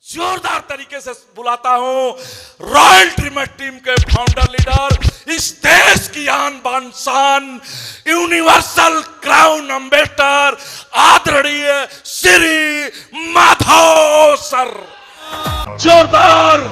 जोरदार तरीके से बुलाता हूं रॉयल ड्रीमर टीम के फाउंडर लीडर, इस देश की आन बान शान, यूनिवर्सल क्राउन एम्बेसडर आदरणीय श्री माधव सर। जोरदार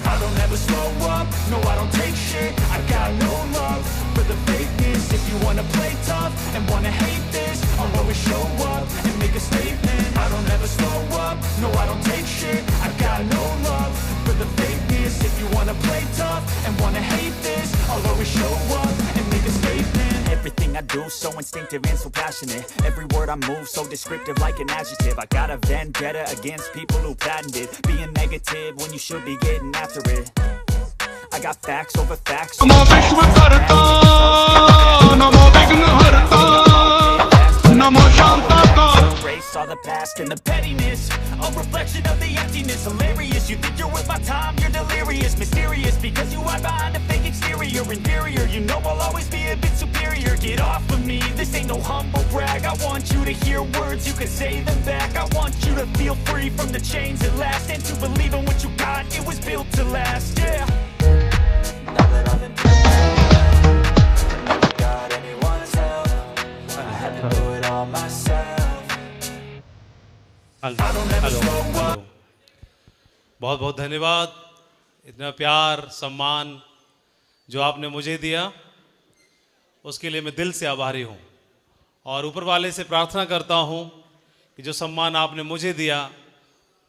I don't ever slow up, no I don't take shit. I got no love for the fakeness. If you wanna play tough and wanna hate this, I'll always show up and make a statement. I don't ever slow up, no I don't take shit. I got no love for the fakeness. If you wanna play tough and wanna hate this, I'll always show up and make a statement. Everything I do so instinctive and so passionate. Every word I move so descriptive like an adjective. I got a vendetta against people who patented being negative when you should be getting after it. I got facts over facts. नमो विश्व करता, नमो विघ्न हरता, नमो शांता का। Erase all the past and the pettiness, a reflection of the emptiness. Hilarious, you think you're worth my time, you're delirious. Mysterious, because you hide behind a fake exterior. Inferior, you know I'll always be a bit superior. Get off of me, this ain't no humble brag. I want you to hear words, you can say them back. I want you to feel free from the chains that last, and to believe in what you got, it was built to last, yeah. Now that I've been through it, never got anyone's help. I had to do it all myself. I don't ever slow up. बहुत बहुत धन्यवाद। इतना प्यार सम्मान जो आपने मुझे दिया उसके लिए मैं दिल से आभारी हूँ, और ऊपर वाले से प्रार्थना करता हूँ कि जो सम्मान आपने मुझे दिया,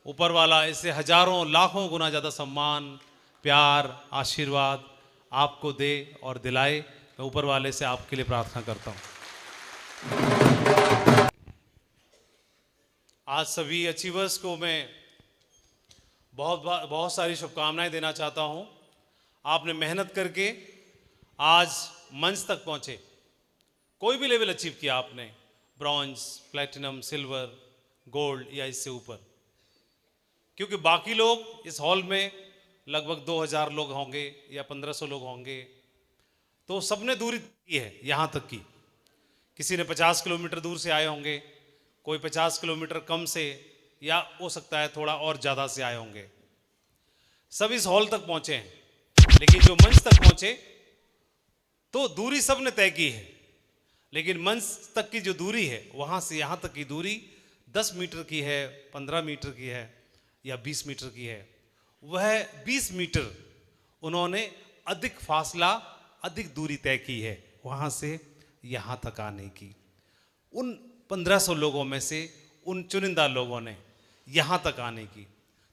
ऊपर वाला इससे हजारों लाखों गुना ज़्यादा सम्मान, प्यार, आशीर्वाद आपको दे और दिलाए। मैं ऊपर वाले से आपके लिए प्रार्थना करता हूँ। आज सभी अचीवर्स को मैं बहुत सारी शुभकामनाएं देना चाहता हूँ। आपने मेहनत करके आज मंच तक पहुँचे, कोई भी लेवल अचीव किया आपने, ब्रॉन्ज, प्लैटिनम, सिल्वर, गोल्ड या इससे ऊपर, क्योंकि बाकी लोग इस हॉल में लगभग 2000 लोग होंगे या 1500 लोग होंगे, तो सबने दूरी की है यहाँ तक की। किसी ने 50 किलोमीटर दूर से आए होंगे, कोई 50 किलोमीटर कम से, या हो सकता है थोड़ा और ज़्यादा से आए होंगे। सब इस हॉल तक पहुँचे हैं, लेकिन जो मंच तक पहुँचे तो दूरी सब ने तय की है, लेकिन मंच तक की जो दूरी है, वहाँ से यहाँ तक की दूरी 10 मीटर की है, 15 मीटर की है या 20 मीटर की है। वह 20 मीटर उन्होंने अधिक फासला, अधिक दूरी तय की है वहाँ से यहाँ तक आने की। उन 1500 लोगों में से उन चुनिंदा लोगों ने यहाँ तक आने की,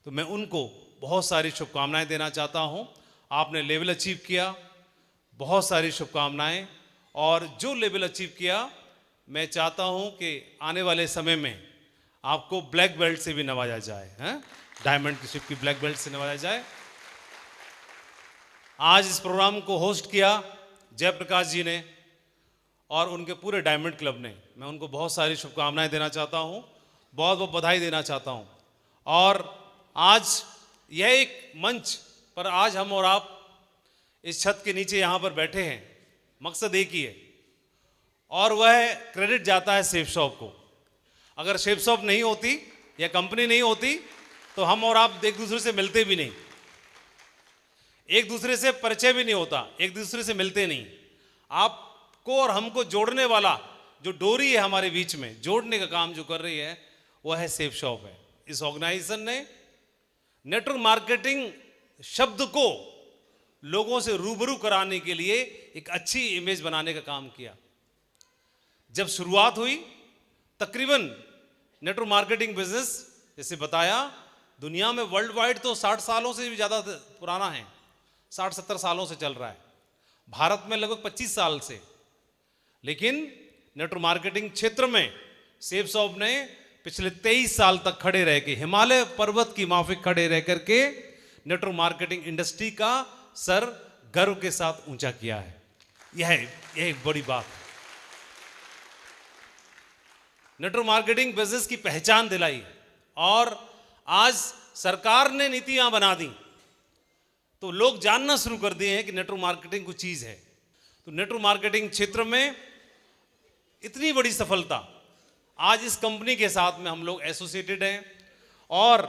तो मैं उनको बहुत सारी शुभकामनाएं देना चाहता हूँ। आपने लेवल अचीव किया, बहुत सारी शुभकामनाएं। और जो लेवल अचीव किया, मैं चाहता हूँ कि आने वाले समय में आपको ब्लैक बेल्ट से भी नवाजा जाए, हैं, डायमंड की शिप की ब्लैक बेल्ट से नवाजा जाए। आज इस प्रोग्राम को होस्ट किया जयप्रकाश जी ने और उनके पूरे डायमंड क्लब ने। मैं उनको बहुत सारी शुभकामनाएं देना चाहता हूं, बहुत बहुत बधाई देना चाहता हूं। और आज यह एक मंच पर आज हम और आप इस छत के नीचे यहां पर बैठे हैं, मकसद एक ही है, और वह क्रेडिट जाता है शेफ शॉप को। अगर शेफ शॉप नहीं होती या कंपनी नहीं होती तो हम और आप एक दूसरे से मिलते भी नहीं, एक दूसरे से परिचय भी नहीं होता, एक दूसरे से मिलते नहीं। आपको और हमको जोड़ने वाला जो डोरी है हमारे बीच में, जोड़ने का काम जो कर रही है, वह है शेफ शॉप है। इस ऑर्गेनाइजेशन ने नेटवर्क मार्केटिंग शब्द को लोगों से रूबरू कराने के लिए एक अच्छी इमेज बनाने का काम किया। जब शुरुआत हुई, तकरीबन नेटवर्क मार्केटिंग बिजनेस, जैसे बताया, दुनिया में वर्ल्ड वाइड तो 60 सालों से भी ज़्यादा पुराना है, 60-70 सालों से चल रहा है। भारत में लगभग 25 साल से। लेकिन नेटवर्क मार्केटिंग क्षेत्र में शेफ शॉप ने पिछले 23 साल तक खड़े रह के, हिमालय पर्वत की माफिक खड़े रह करके नेटवर्क मार्केटिंग इंडस्ट्री का सर गर्व के साथ ऊंचा किया है। यह एक बड़ी बात है। नेटवर्क मार्केटिंग बिजनेस की पहचान दिलाई, और आज सरकार ने नीतियां बना दी तो लोग जानना शुरू कर दिए हैं कि नेटवर्क मार्केटिंग कुछ चीज़ है। तो नेटवर्क मार्केटिंग क्षेत्र में इतनी बड़ी सफलता, आज इस कंपनी के साथ में हम लोग एसोसिएटेड हैं, और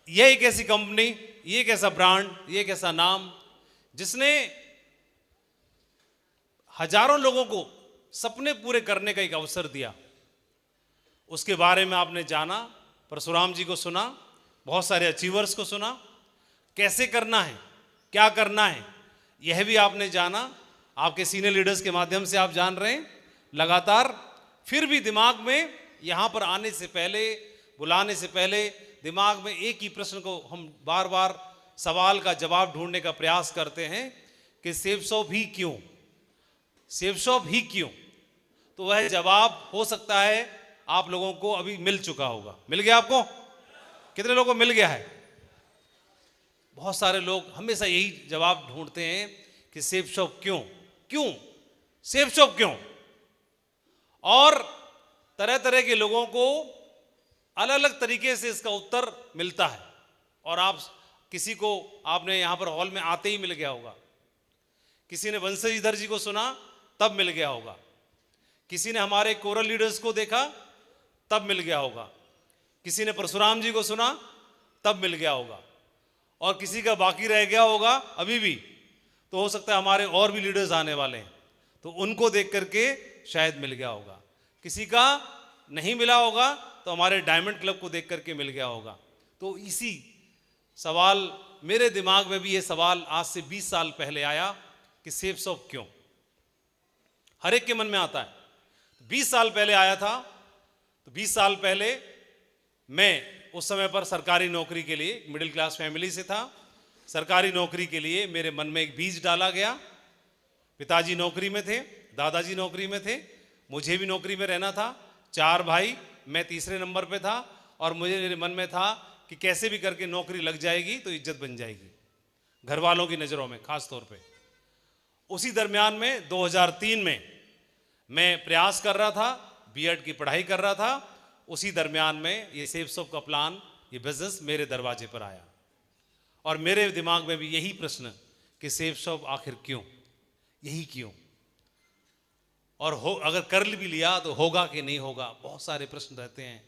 यह एक ऐसी कंपनी, ये एक ऐसा ब्रांड, ये एक ऐसा नाम जिसने हजारों लोगों को सपने पूरे करने का एक अवसर दिया। उसके बारे में आपने जाना, परशुराम जी को सुना, बहुत सारे अचीवर्स को सुना, कैसे करना है, क्या करना है, यह भी आपने जाना। आपके सीनियर लीडर्स के माध्यम से आप जान रहे हैं लगातार। फिर भी दिमाग में यहाँ पर आने से पहले, बुलाने से पहले दिमाग में एक ही प्रश्न को हम बार बार सवाल का जवाब ढूंढने का प्रयास करते हैं कि सेफ शॉप ही क्यों, सेफ शॉप ही क्यों। तो वह जवाब हो सकता है आप लोगों को अभी मिल चुका होगा। मिल गया आपको? कितने लोगों को मिल गया है? बहुत सारे लोग हमेशा यही जवाब ढूंढते हैं कि सेफ शॉप क्यों, क्यों सेफ शॉप क्यों। और तरह तरह के लोगों को अलग अलग तरीके से इसका उत्तर मिलता है। और आप किसी को, आपने यहां पर हॉल में आते ही मिल गया होगा, किसी ने वंशीधर जी को सुना तब मिल गया होगा, किसी ने हमारे कोरल लीडर्स को देखा तब मिल गया होगा, किसी ने परशुराम जी को सुना तब मिल गया होगा, और किसी का बाकी रह गया होगा अभी भी। तो हो सकता है हमारे और भी लीडर्स आने वाले हैं, तो उनको देख करके शायद मिल गया होगा। किसी का नहीं मिला होगा तो हमारे डायमंड क्लब को देख करके मिल गया होगा। तो इसी सवाल, मेरे दिमाग में भी ये सवाल आज से 20 साल पहले आया कि सेफ शॉप क्यों। हर एक के मन में आता है। 20 साल पहले आया था। तो 20 साल पहले मैं उस समय पर सरकारी नौकरी के लिए, मिडिल क्लास फैमिली से था, सरकारी नौकरी के लिए मेरे मन में एक बीज डाला गया। पिताजी नौकरी में थे, दादाजी नौकरी में थे, मुझे भी नौकरी में रहना था। 4 भाई, मैं तीसरे नंबर पे था, और मुझे, मेरे मन में था कि कैसे भी करके नौकरी लग जाएगी तो इज्जत बन जाएगी घर वालों की नज़रों में खास तौर पे। उसी दरमियान में 2003 में मैं प्रयास कर रहा था, बीएड की पढ़ाई कर रहा था। उसी दरमियान में ये सेफ शॉप का प्लान, ये बिजनेस मेरे दरवाजे पर आया, और मेरे दिमाग में भी यही प्रश्न कि सेफ शॉप आखिर क्यों, यही क्यों, और अगर कर भी लिया तो होगा कि नहीं होगा। बहुत सारे प्रश्न रहते हैं,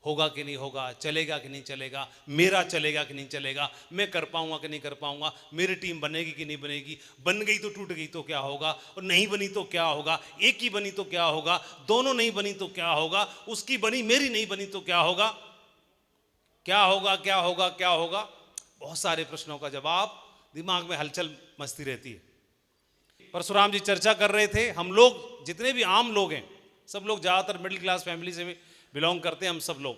होगा कि नहीं होगा, चलेगा कि नहीं चलेगा, मेरा चलेगा कि नहीं चलेगा, मैं कर पाऊंगा कि नहीं कर पाऊंगा, मेरी टीम बनेगी कि नहीं बनेगी, बन गई तो टूट गई तो क्या होगा, और नहीं बनी तो क्या होगा, एक ही बनी तो क्या होगा, दोनों नहीं बनी तो क्या होगा, उसकी बनी मेरी नहीं बनी तो क्या होगा, क्या होगा क्या होगा क्या होगा। बहुत सारे प्रश्नों का जवाब दिमाग में हलचल मचती रहती है। परशुराम जी चर्चा कर रहे थे, हम लोग जितने भी आम लोग हैं, सब लोग ज़्यादातर मिडिल क्लास फैमिली से भी बिलोंग करते हैं हम सब लोग,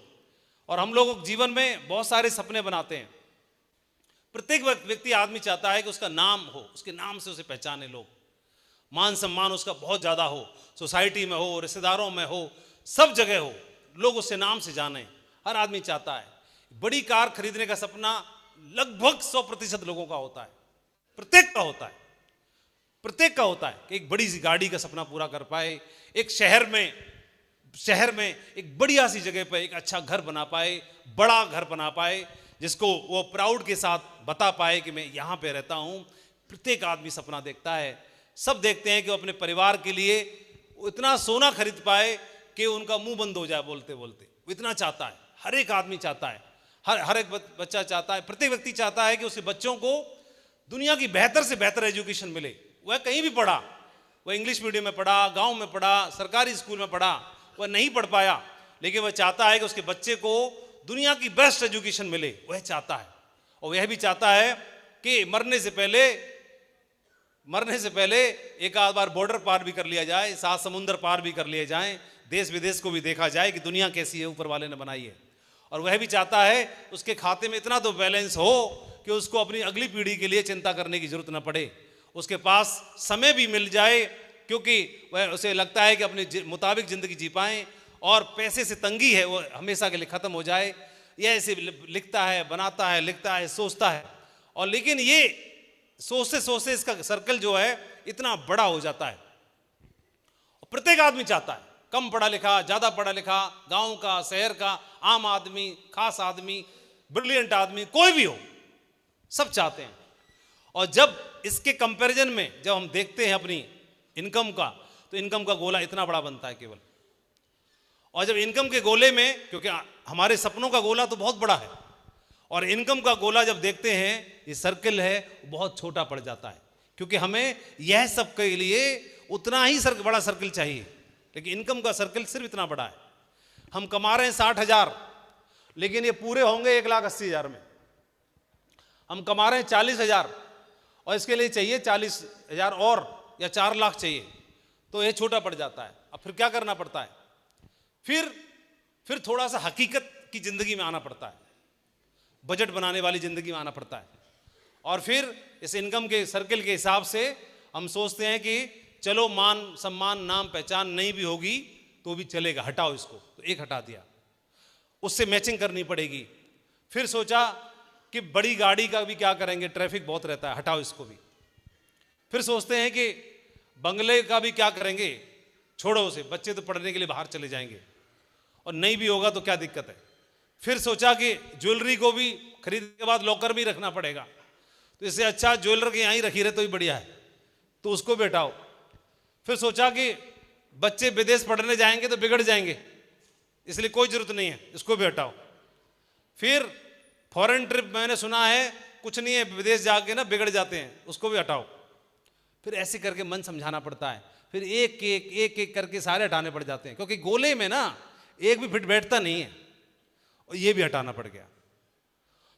और हम लोग जीवन में बहुत सारे सपने बनाते हैं। प्रत्येक व्यक्ति, आदमी चाहता है कि उसका नाम हो, उसके नाम से उसे पहचाने लोग, मान सम्मान उसका बहुत ज़्यादा हो, सोसाइटी में हो, रिश्तेदारों में हो, सब जगह हो, लोग उससे नाम से जाने। हर आदमी चाहता है। बड़ी कार खरीदने का सपना लगभग 100% लोगों का होता है, प्रत्येक का होता है, प्रत्येक का होता है कि एक बड़ी सी गाड़ी का सपना पूरा कर पाए, एक शहर में एक बढ़िया सी जगह पर एक अच्छा घर बना पाए, बड़ा घर बना पाए, जिसको वो प्राउड के साथ बता पाए कि मैं यहाँ पे रहता हूँ। प्रत्येक आदमी सपना देखता है। सब देखते हैं कि वो अपने परिवार के लिए इतना सोना खरीद पाए कि उनका मुंह बंद हो जाए बोलते बोलते। वो इतना चाहता है, हर एक आदमी चाहता है, हर एक बच्चा चाहता है, प्रत्येक व्यक्ति चाहता है कि उसके बच्चों को दुनिया की बेहतर से बेहतर एजुकेशन मिले। वह कहीं भी पढ़ा, वह इंग्लिश मीडियम में पढ़ा, गांव में पढ़ा, सरकारी स्कूल में पढ़ा, वह नहीं पढ़ पाया, लेकिन वह चाहता है कि उसके बच्चे को दुनिया की बेस्ट एजुकेशन मिले। वह चाहता है, और वह भी चाहता है कि मरने से पहले एक आध बार बॉर्डर पार भी कर लिया जाए, 7 समुंदर पार भी कर लिए जाएं, देश विदेश को भी देखा जाए कि दुनिया कैसी है, ऊपर वाले ने बनाई है। और वह भी चाहता है उसके खाते में इतना तो बैलेंस हो कि उसको अपनी अगली पीढ़ी के लिए चिंता करने की जरूरत न पड़े, उसके पास समय भी मिल जाए, क्योंकि वह उसे लगता है कि अपने मुताबिक ज़िंदगी जी पाएँ, और पैसे से तंगी है वो हमेशा के लिए ख़त्म हो जाए। यह ऐसे लिखता है, बनाता है, लिखता है, सोचता है, और लेकिन ये सोचते सोचते इसका सर्कल जो है इतना बड़ा हो जाता है। प्रत्येक आदमी चाहता है, कम पढ़ा लिखा, ज़्यादा पढ़ा लिखा, गांव का, शहर का, आम आदमी, खास आदमी, ब्रिलियंट आदमी, कोई भी हो, सब चाहते हैं। और जब इसके कंपैरिजन में जब हम देखते हैं अपनी इनकम का, तो इनकम का गोला इतना बड़ा बनता है केवल। और जब इनकम के गोले में, क्योंकि हमारे सपनों का गोला तो बहुत बड़ा है, और इनकम का गोला जब देखते हैं ये सर्कल है बहुत छोटा पड़ जाता है, क्योंकि हमें यह सब के लिए उतना ही बड़ा सर्कल चाहिए, लेकिन इनकम का सर्कल सिर्फ इतना बड़ा है। हम कमा रहे हैं 60,000, लेकिन ये पूरे होंगे 1,80,000 में। हम कमा रहे हैं 40,000 और इसके लिए चाहिए 40,000 और या 4 लाख चाहिए, तो ये छोटा पड़ जाता है। अब फिर क्या करना पड़ता है? फिर थोड़ा सा हकीकत की जिंदगी में आना पड़ता है, बजट बनाने वाली जिंदगी में आना पड़ता है। और फिर इस इनकम के सर्कल के हिसाब से हम सोचते हैं कि चलो मान सम्मान नाम पहचान नहीं भी होगी तो भी चलेगा, हटाओ इसको, तो एक हटा दिया, उससे मैचिंग करनी पड़ेगी। फिर सोचा कि बड़ी गाड़ी का भी क्या करेंगे, ट्रैफिक बहुत रहता है, हटाओ इसको भी। फिर सोचते हैं कि बंगले का भी क्या करेंगे, छोड़ो उसे, बच्चे तो पढ़ने के लिए बाहर चले जाएंगे और नहीं भी होगा तो क्या दिक्कत है। फिर सोचा कि ज्वेलरी को भी खरीदने के बाद लॉकर में रखना पड़ेगा, तो इससे अच्छा ज्वेलर के यहाँ ही रखी रहे तो ही बढ़िया है, तो उसको भी हटाओ। फिर सोचा कि बच्चे विदेश पढ़ने जाएंगे तो बिगड़ जाएंगे, इसलिए कोई जरूरत नहीं है, इसको भी हटाओ। फिर फॉरेन ट्रिप मैंने सुना है कुछ नहीं है, विदेश जाके ना बिगड़ जाते हैं, उसको भी हटाओ। फिर ऐसे करके मन समझाना पड़ता है, फिर एक एक करके सारे हटाने पड़ जाते हैं, क्योंकि गोले में ना एक भी फिट बैठता नहीं है, और ये भी हटाना पड़ गया।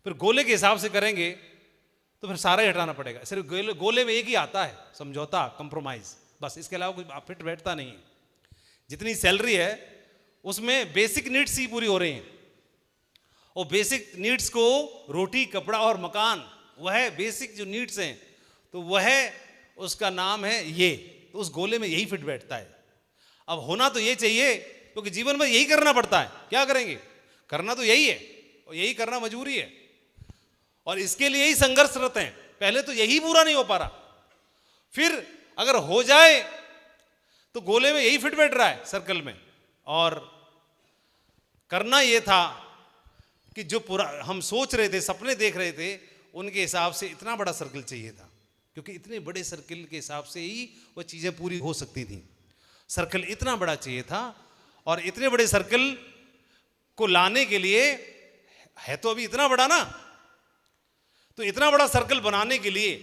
फिर गोले के हिसाब से करेंगे तो फिर सारा ही हटाना पड़ेगा। सिर्फ गोले में एक ही आता है, समझौता, कंप्रोमाइज, बस, इसके अलावा कुछ फिट बैठता नहीं है। जितनी सैलरी है उसमें बेसिक नीड्स ही पूरी हो रही हैं, और बेसिक नीड्स को रोटी कपड़ा और मकान, वह बेसिक जो नीड्स हैं, तो वह उसका नाम है ये, तो उस गोले में यही फिट बैठता है। अब होना तो ये चाहिए, क्योंकि जीवन में यही करना पड़ता है, क्या करेंगे, करना तो यही है और यही करना मजबूरी है, और इसके लिए ही संघर्षरत हैं। पहले तो यही पूरा नहीं हो पा रहा, फिर अगर हो जाए तो गोले में यही फिट बैठ रहा है सर्कल में। और करना यह था कि जो पूरा हम सोच रहे थे, सपने देख रहे थे, उनके हिसाब से इतना बड़ा सर्कल चाहिए था, क्योंकि इतने बड़े सर्कल के हिसाब से ही वह चीजें पूरी हो सकती थी। सर्कल इतना बड़ा चाहिए था, और इतने बड़े सर्कल को लाने के लिए है तो अभी इतना बड़ा ना, तो इतना बड़ा सर्कल बनाने के लिए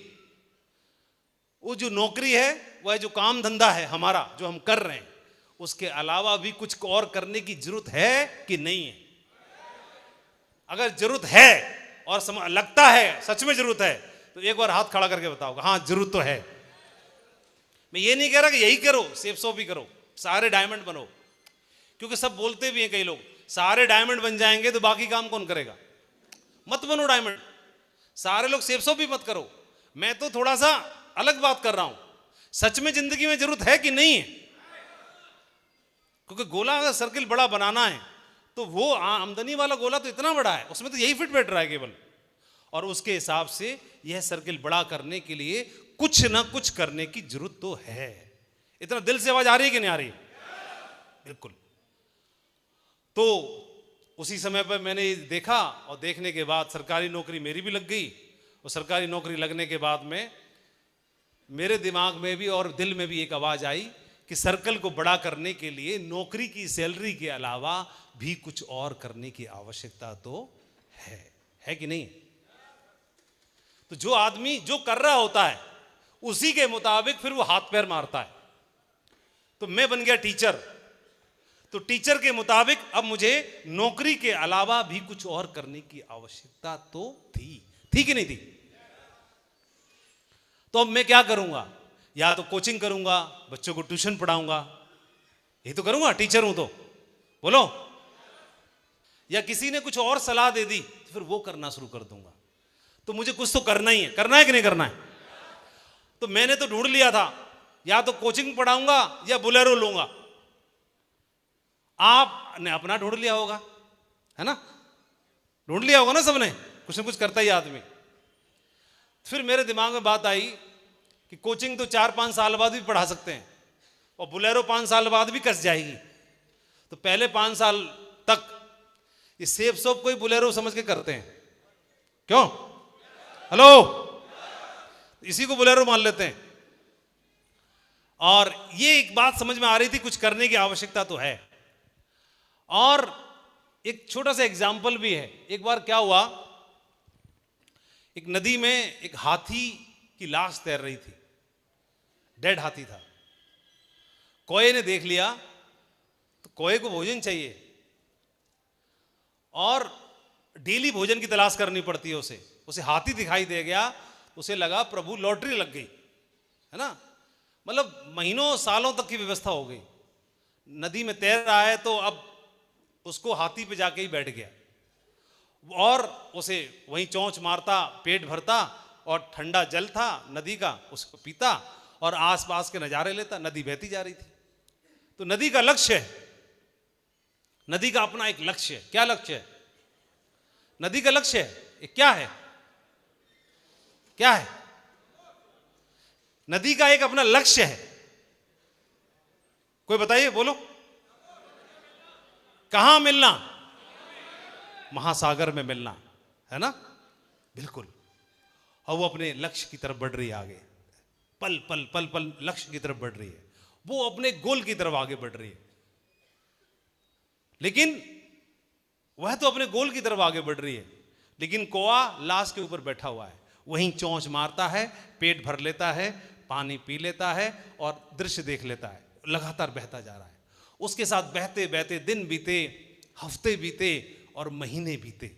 वो जो नौकरी है, वह जो काम धंधा है हमारा जो हम कर रहे हैं, उसके अलावा भी कुछ और करने की जरूरत है कि नहीं है? अगर जरूरत है और लगता है सच में जरूरत है, तो एक बार हाथ खड़ा करके बताओ, हाँ जरूरत तो है। मैं ये नहीं कह रहा कि यही करो, सेफ सॉप ही करो, सारे डायमंड बनो, क्योंकि सब बोलते भी हैं कई लोग, सारे डायमंड बन जाएंगे तो बाकी काम कौन करेगा। मत बनो डायमंड, सारे लोग सेफ सॉप भी मत करो। मैं तो थोड़ा सा अलग बात कर रहा हूं, सच में जिंदगी में जरूरत है कि नहीं है, क्योंकि गोला अगर सर्किल बड़ा बनाना है तो वो आमदनी वाला गोला तो इतना बड़ा है, उसमें तो यही फिट बैठ रहा है केवल, और उसके हिसाब से यह सर्किल बड़ा करने के लिए कुछ ना कुछ करने की जरूरत तो है। इतना दिल से आवाज आ रही है कि नहीं आ रही? बिल्कुल। तो उसी समय पर मैंने देखा, और देखने के बाद सरकारी नौकरी मेरी भी लग गई, और सरकारी नौकरी लगने के बाद में मेरे दिमाग में भी और दिल में भी एक आवाज आई कि सर्कल को बड़ा करने के लिए नौकरी की सैलरी के अलावा भी कुछ और करने की आवश्यकता तो है कि नहीं? तो जो आदमी जो कर रहा होता है उसी के मुताबिक फिर वो हाथ पैर मारता है। तो मैं बन गया टीचर, तो टीचर के मुताबिक अब मुझे नौकरी के अलावा भी कुछ और करने की आवश्यकता तो थी कि नहीं थी? तो अब मैं क्या करूंगा? या तो कोचिंग करूंगा, बच्चों को ट्यूशन पढ़ाऊंगा, यही तो करूंगा, टीचर हूं तो, बोलो। या किसी ने कुछ और सलाह दे दी तो फिर वो करना शुरू कर दूंगा। तो मुझे कुछ तो करना ही है, करना है कि नहीं करना है? तो मैंने तो ढूंढ लिया था, या तो कोचिंग पढ़ाऊंगा या बुलेरो लूंगा। आपने अपना ढूंढ लिया होगा, है ना? ढूंढ लिया होगा ना सबने, कुछ ना कुछ करता ही आदमी। फिर मेरे दिमाग में बात आई कि कोचिंग तो 4-5 साल बाद भी पढ़ा सकते हैं, और बुलेरो 5 साल बाद भी कस जाएगी। तो पहले 5 साल तक ये सेफ सॉप को ही बुलेरो समझ के करते हैं, क्यों? हेलो, इसी को बुलेरो मान लेते हैं। और ये एक बात समझ में आ रही थी, कुछ करने की आवश्यकता तो है। और एक छोटा सा एग्जाम्पल भी है। एक बार क्या हुआ, एक नदी में एक हाथी की लाश तैर रही थी, डेड हाथी था। कोए ने देख लिया, तो कोए को भोजन चाहिए और डेली भोजन की तलाश करनी पड़ती है उसे हाथी दिखाई दे गया, उसे लगा प्रभु लॉटरी लग गई, है ना। मतलब महीनों सालों तक की व्यवस्था हो गई। नदी में तैर रहा है तो अब उसको हाथी पे जाके ही बैठ गया और उसे वहीं चोंच मारता, पेट भरता और ठंडा जल था नदी का, उसको पीता और आसपास के नजारे लेता। नदी बहती जा रही थी। तो नदी का लक्ष्य है, नदी का अपना एक लक्ष्य है। क्या लक्ष्य है नदी का? लक्ष्य है क्या है? क्या है? नदी का एक अपना लक्ष्य है। कोई बताइए, बोलो। कहां मिलना? महासागर में मिलना, है ना। बिल्कुल। और वो अपने लक्ष्य की तरफ बढ़ रही है आगे, पल पल पल पल लक्ष्य की तरफ बढ़ रही है। वो अपने गोल की तरफ आगे बढ़ रही है। लेकिन वह तो अपने गोल की तरफ आगे बढ़ रही है, लेकिन कौआ लाश के ऊपर बैठा हुआ है, वहीं चोंच मारता है, पेट भर लेता है, पानी पी लेता है और दृश्य देख लेता है। लगातार बहता जा रहा है। उसके साथ बहते बहते दिन बीते, हफ्ते बीते और महीने बीते।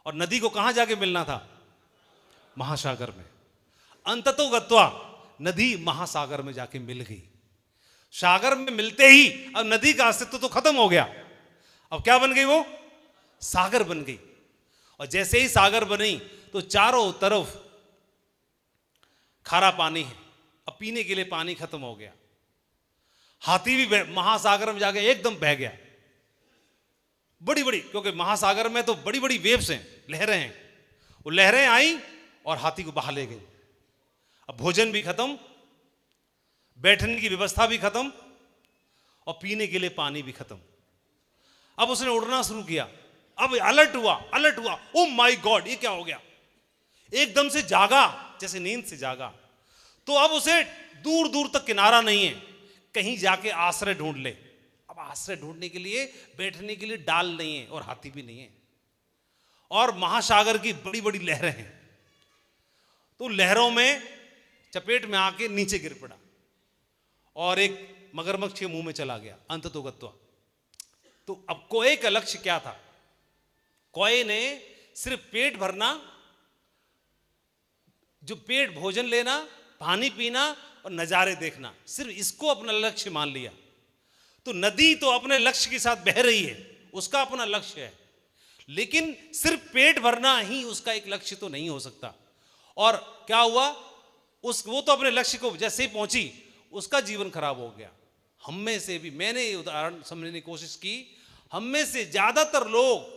और नदी को कहां जाके मिलना था? महासागर में। अंततो गत्वा नदी महासागर में जाके मिल गई। सागर में मिलते ही अब नदी का अस्तित्व तो खत्म हो गया। अब क्या बन गई? वो सागर बन गई। और जैसे ही सागर बनी तो चारों तरफ खारा पानी है। अब पीने के लिए पानी खत्म हो गया। हाथी भी महासागर में जाके एकदम बह गया। बड़ी बड़ी, क्योंकि महासागर में तो बड़ी बड़ी वेव्स हैं, लहरें हैं। वो लहरें आई और हाथी को बहा ले गई। अब भोजन भी खत्म, बैठने की व्यवस्था भी खत्म और पीने के लिए पानी भी खत्म। अब उसने उड़ना शुरू किया। अब अलर्ट हुआ, ओ माय गॉड, ये क्या हो गया। एकदम से जागा, जैसे नींद से जागा। तो अब उसे दूर दूर तक किनारा नहीं है, कहीं जाके आश्रय ढूंढ ले। अब आश्रय ढूंढने के लिए, बैठने के लिए डाल नहीं है और हाथी भी नहीं है और महासागर की बड़ी बड़ी लहरें हैं। तो लहरों में चपेट में आके नीचे गिर पड़ा और एक मगरमच्छ के मुंह में चला गया। अंततो गत्वा। तो अब कोए का लक्ष्य क्या था? कोए ने सिर्फ पेट भरना, जो पेट भोजन लेना, पानी पीना और नजारे देखना, सिर्फ इसको अपना लक्ष्य मान लिया। तो नदी तो अपने लक्ष्य के साथ बह रही है, उसका अपना लक्ष्य है, लेकिन सिर्फ पेट भरना ही उसका एक लक्ष्य तो नहीं हो सकता। और क्या हुआ? वो तो अपने लक्ष्य को जैसे ही पहुंची, उसका जीवन खराब हो गया। हम में से भी, मैंने ये उदाहरण समझने की कोशिश की, हम में से ज्यादातर लोग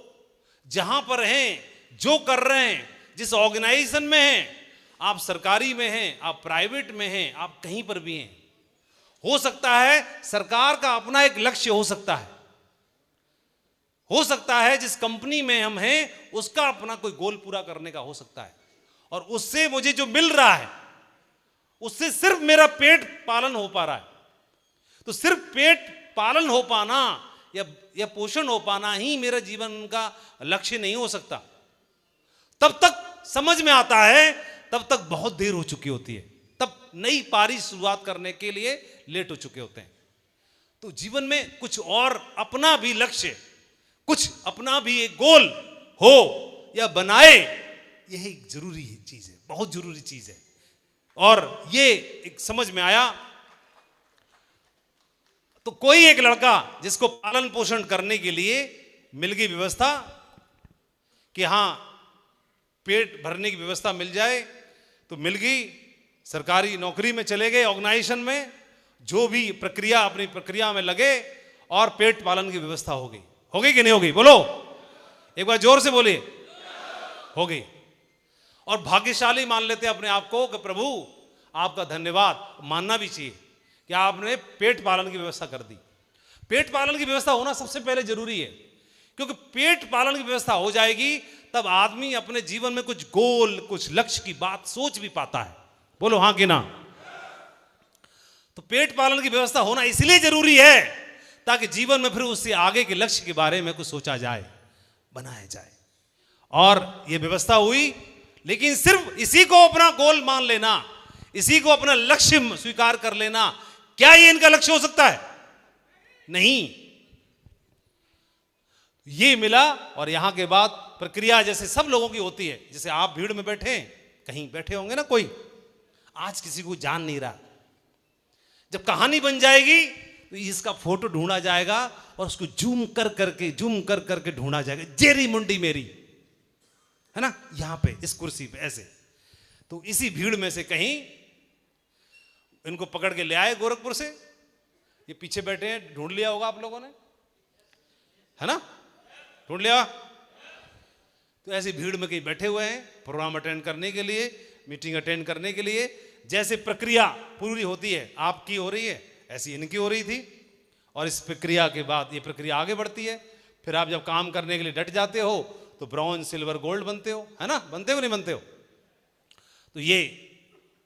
जहां पर हैं, जो कर रहे हैं, जिस ऑर्गेनाइजेशन में हैं, आप सरकारी में हैं, आप प्राइवेट में हैं, आप कहीं पर भी हैं, हो सकता है सरकार का अपना एक लक्ष्य हो सकता है जिस कंपनी में हम हैं उसका अपना कोई गोल पूरा करने का हो सकता है, और उससे मुझे जो मिल रहा है उससे सिर्फ मेरा पेट पालन हो पा रहा है। तो सिर्फ पेट पालन हो पाना या पोषण हो पाना ही मेरा जीवन का लक्ष्य नहीं हो सकता। तब तक समझ में आता है, तब तक बहुत देर हो चुकी होती है, तब नई पारी शुरुआत करने के लिए लेट हो चुके होते हैं। तो जीवन में कुछ और अपना भी लक्ष्य, कुछ अपना भी एक गोल हो या बनाए, यही जरूरी चीज है, बहुत जरूरी चीज है। और ये एक समझ में आया। तो कोई एक लड़का जिसको पालन पोषण करने के लिए मिल गई व्यवस्था कि हां पेट भरने की व्यवस्था मिल जाए, तो मिल गई। सरकारी नौकरी में चले गए, ऑर्गेनाइजेशन में, जो भी प्रक्रिया, अपनी प्रक्रिया में लगे और पेट पालन की व्यवस्था हो गई कि नहीं हो गई? बोलो एक बार जोर से बोलिए। हो गई। और भाग्यशाली मान लेते हैं अपने आप को कि प्रभु आपका धन्यवाद, मानना भी चाहिए कि आपने पेट पालन की व्यवस्था कर दी। पेट पालन की व्यवस्था होना सबसे पहले जरूरी है, क्योंकि पेट पालन की व्यवस्था हो जाएगी तब आदमी अपने जीवन में कुछ गोल, कुछ लक्ष्य की बात सोच भी पाता है। बोलो हां कि ना? तो पेट पालन की व्यवस्था होना इसलिए जरूरी है ताकि जीवन में फिर उससे आगे के लक्ष्य के बारे में कुछ सोचा जाए, बनाया जाए। और ये व्यवस्था हुई, लेकिन सिर्फ इसी को अपना गोल मान लेना, इसी को अपना लक्ष्य स्वीकार कर लेना, क्या ये इनका लक्ष्य हो सकता है? नहीं। ये मिला और यहां के बाद प्रक्रिया जैसे सब लोगों की होती है, जैसे आप भीड़ में बैठे कहीं बैठे होंगे ना, कोई आज किसी को जान नहीं रहा, जब कहानी बन जाएगी तो इसका फोटो ढूंढा जाएगा और उसको जूम कर करके ढूंढा जाएगा, जेरी मुंडी मेरी, है ना, यहां पे इस कुर्सी पे ऐसे। तो इसी भीड़ में से कहीं इनको पकड़ के ले आए गोरखपुर से, ये पीछे बैठे हैं, ढूंढ लिया होगा आप लोगों ने, है ना, ढूंढ लिया। तो ऐसी भीड़ में कहीं बैठे हुए हैं प्रोग्राम अटेंड करने के लिए, मीटिंग अटेंड करने के लिए। जैसे प्रक्रिया पूरी होती है, आपकी हो रही है, ऐसी इनकी हो रही थी, और इस प्रक्रिया के बाद ये प्रक्रिया आगे बढ़ती है। फिर आप जब काम करने के लिए डट जाते हो तो ब्रॉन्ज, सिल्वर, गोल्ड बनते हो, है ना, बनते हो नहीं बनते हो। तो ये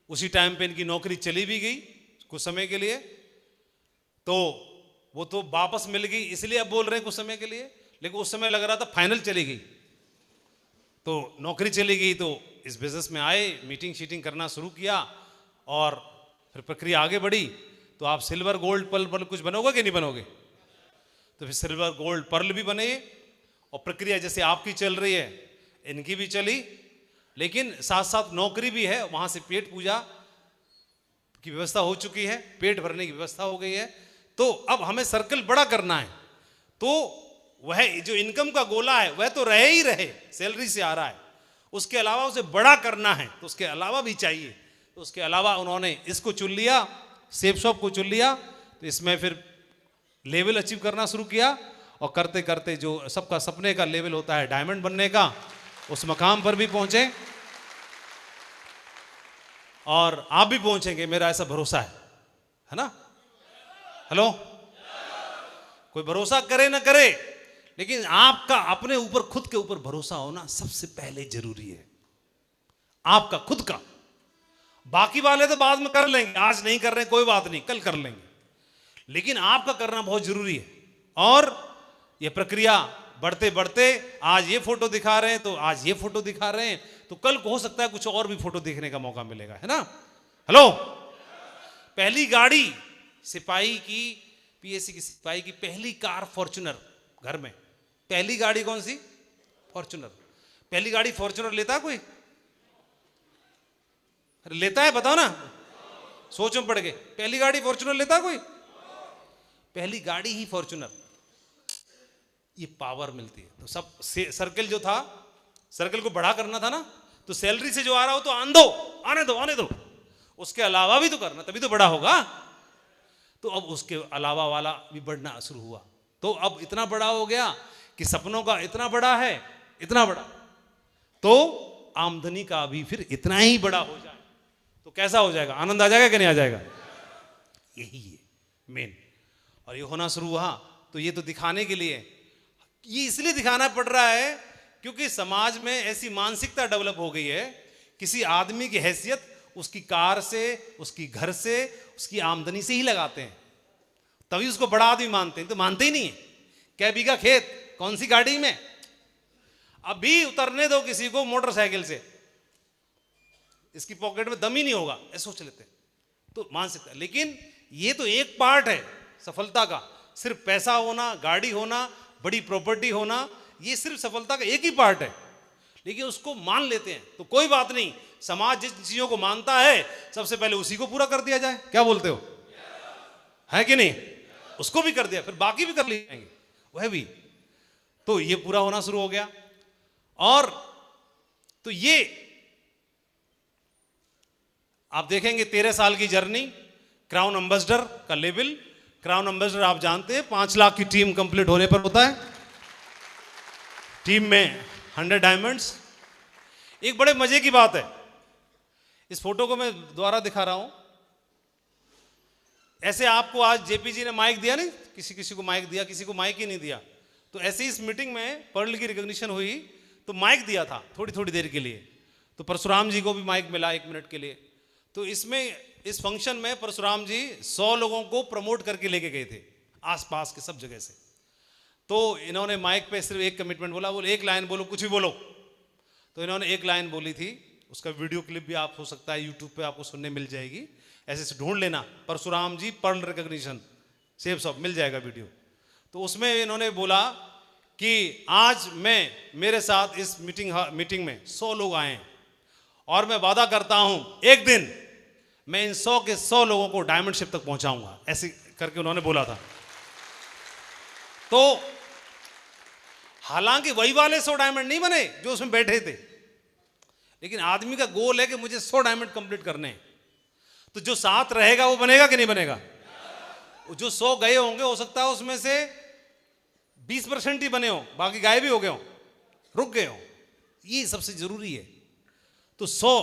उसी टाइम पे इनकी नौकरी चली भी गई कुछ समय के लिए, तो वो तो वापस मिल गई इसलिए अब बोल रहे हैं कुछ समय के लिए, लेकिन उस समय लग रहा था फाइनल चली गई। तो नौकरी चली गई तो इस बिजनेस में आए, मीटिंग शीटिंग करना शुरू किया, और फिर प्रक्रिया आगे बढ़ी। तो आप सिल्वर, गोल्ड, पर्ल कुछ बनोगे कि नहीं बनोगे? तो फिर सिल्वर, गोल्ड, पर्ल भी बने, और प्रक्रिया जैसे आपकी चल रही है इनकी भी चली, लेकिन साथ साथ नौकरी भी है, वहां से पेट पूजा की व्यवस्था हो चुकी है, पेट भरने की व्यवस्था हो गई है। तो अब हमें सर्कल बड़ा करना है, तो वह जो इनकम का गोला है वह तो रहे ही रहे, सैलरी से आ रहा है, उसके अलावा उसे बड़ा करना है, तो उसके अलावा भी चाहिए। तो उसके अलावा उन्होंने इसको चुन लिया, सेफ शॉप को चुन लिया, तो इसमें फिर लेवल अचीव करना शुरू किया, और करते करते जो सबका सपने का लेवल होता है डायमंड बनने का, उस मकाम पर भी पहुंचे, और आप भी पहुंचेंगे, मेरा ऐसा भरोसा है ना। हेलो, कोई भरोसा करे ना करे, लेकिन आपका अपने ऊपर, खुद के ऊपर भरोसा होना सबसे पहले जरूरी है, आपका खुद का। बाकी वाले तो बाद में कर लेंगे, आज नहीं कर रहे कोई बात नहीं, कल कर लेंगे, लेकिन आपका करना बहुत जरूरी है। और यह प्रक्रिया बढ़ते बढ़ते आज ये फोटो दिखा रहे हैं, तो आज ये फोटो दिखा रहे हैं, तो कल को हो सकता है कुछ और भी फोटो देखने का मौका मिलेगा, है ना। हेलो, पहली गाड़ी सिपाही की, पीएससी की सिपाही की पहली कार फॉर्च्यूनर, घर में पहली गाड़ी कौन सी? फॉर्च्यूनर। पहली गाड़ी फॉर्च्यूनर लेता कोई? लेता है, बताओ ना, सोच में पड़ गए। पहली गाड़ी फॉर्च्यूनर लेता कोई? पहली गाड़ी ही फॉर्च्यूनर। ये पावर मिलती है। तो सब सर्कल जो था, सर्कल को बड़ा करना था ना, तो सैलरी से जो आ रहा हो तो आने दो, उसके अलावा भी तो करना, तभी तो बड़ा होगा। तो अब उसके अलावा वाला भी बढ़ना शुरू हुआ, तो अब इतना बड़ा हो गया कि सपनों का इतना बड़ा है, इतना बड़ा, तो आमदनी का भी फिर इतना ही बड़ा हो जाए तो कैसा हो जाएगा? आनंद आ जाएगा कि नहीं आ जाएगा? यही है मेन। और ये होना शुरू हुआ, तो ये तो दिखाने के लिए, ये इसलिए दिखाना पड़ रहा है क्योंकि समाज में ऐसी मानसिकता डेवलप हो गई है, किसी आदमी की हैसियत उसकी कार से, उसकी घर से, उसकी आमदनी से ही लगाते हैं, तभी उसको बड़ा आदमी मानते हैं। तो मानते ही नहीं है। क्या बीघा खेत, कौन सी गाड़ी में, अभी उतरने दो किसी को मोटरसाइकिल से, इसकी पॉकेट में दम ही नहीं होगा, ऐसा सोच लेते हैं। तो मानसिकता, लेकिन ये तो एक पार्ट है सफलता का। सिर्फ पैसा होना, गाड़ी होना, बड़ी प्रॉपर्टी होना, ये सिर्फ सफलता का एक ही पार्ट है, लेकिन उसको मान लेते हैं। तो कोई बात नहीं, समाज जिस चीजों को मानता है सबसे पहले उसी को पूरा कर दिया जाए। क्या बोलते हो? है कि नहीं? उसको भी कर दिया, फिर बाकी भी कर लिए जाएंगे, वह भी। तो ये पूरा होना शुरू हो गया। और तो ये आप देखेंगे 13 साल की जर्नी, क्राउन एम्बेसडर का लेवल। क्राउन एम्बेसडर आप जानते हैं 5 लाख की टीम कंप्लीट होने पर होता है। टीम में 100 डायमंड्स। एक बड़े मजे की बात है, इस फोटो को मैं दोबारा दिखा रहा हूं। ऐसे आपको आज जेपी जी ने माइक दिया नहीं, किसी किसी को माइक दिया, किसी को माइक ही नहीं दिया। तो ऐसे इस मीटिंग में पर्ल की रिकॉग्निशन हुई तो माइक दिया था थोड़ी थोड़ी देर के लिए, तो परशुराम जी को भी माइक मिला 1 मिनट के लिए। तो इसमें इस फंक्शन में परशुराम जी 100 लोगों को प्रमोट करके लेके गए थे आसपास के सब जगह से। तो इन्होंने माइक पे सिर्फ एक कमिटमेंट बोला, बोले एक लाइन बोलो, कुछ भी बोलो। तो इन्होंने एक लाइन बोली थी, उसका वीडियो क्लिप भी आप हो सकता है यूट्यूब पे आपको सुनने मिल जाएगी, ऐसे से ढूंढ लेना, परशुराम जी पर्ल रिकॉग्निशन सेव सब मिल जाएगा वीडियो। तो उसमें इन्होंने बोला कि आज मेरे साथ इस मीटिंग में 100 लोग आए हैं और मैं वादा करता हूं एक दिन मैं इन 100 के 100 लोगों को डायमंड शिप तक पहुंचाऊंगा, ऐसे करके उन्होंने बोला था। तो हालांकि वही वाले 100 डायमंड नहीं बने जो उसमें बैठे थे, लेकिन आदमी का गोल है कि मुझे 100 डायमंड कंप्लीट करने हैं। तो जो साथ रहेगा वो बनेगा कि नहीं बनेगा? जो 100 गए होंगे हो सकता है उसमें से 20% ही बने हो, बाकी गायब भी हो गए हो, रुक गए हो। ये सबसे जरूरी है। तो 100,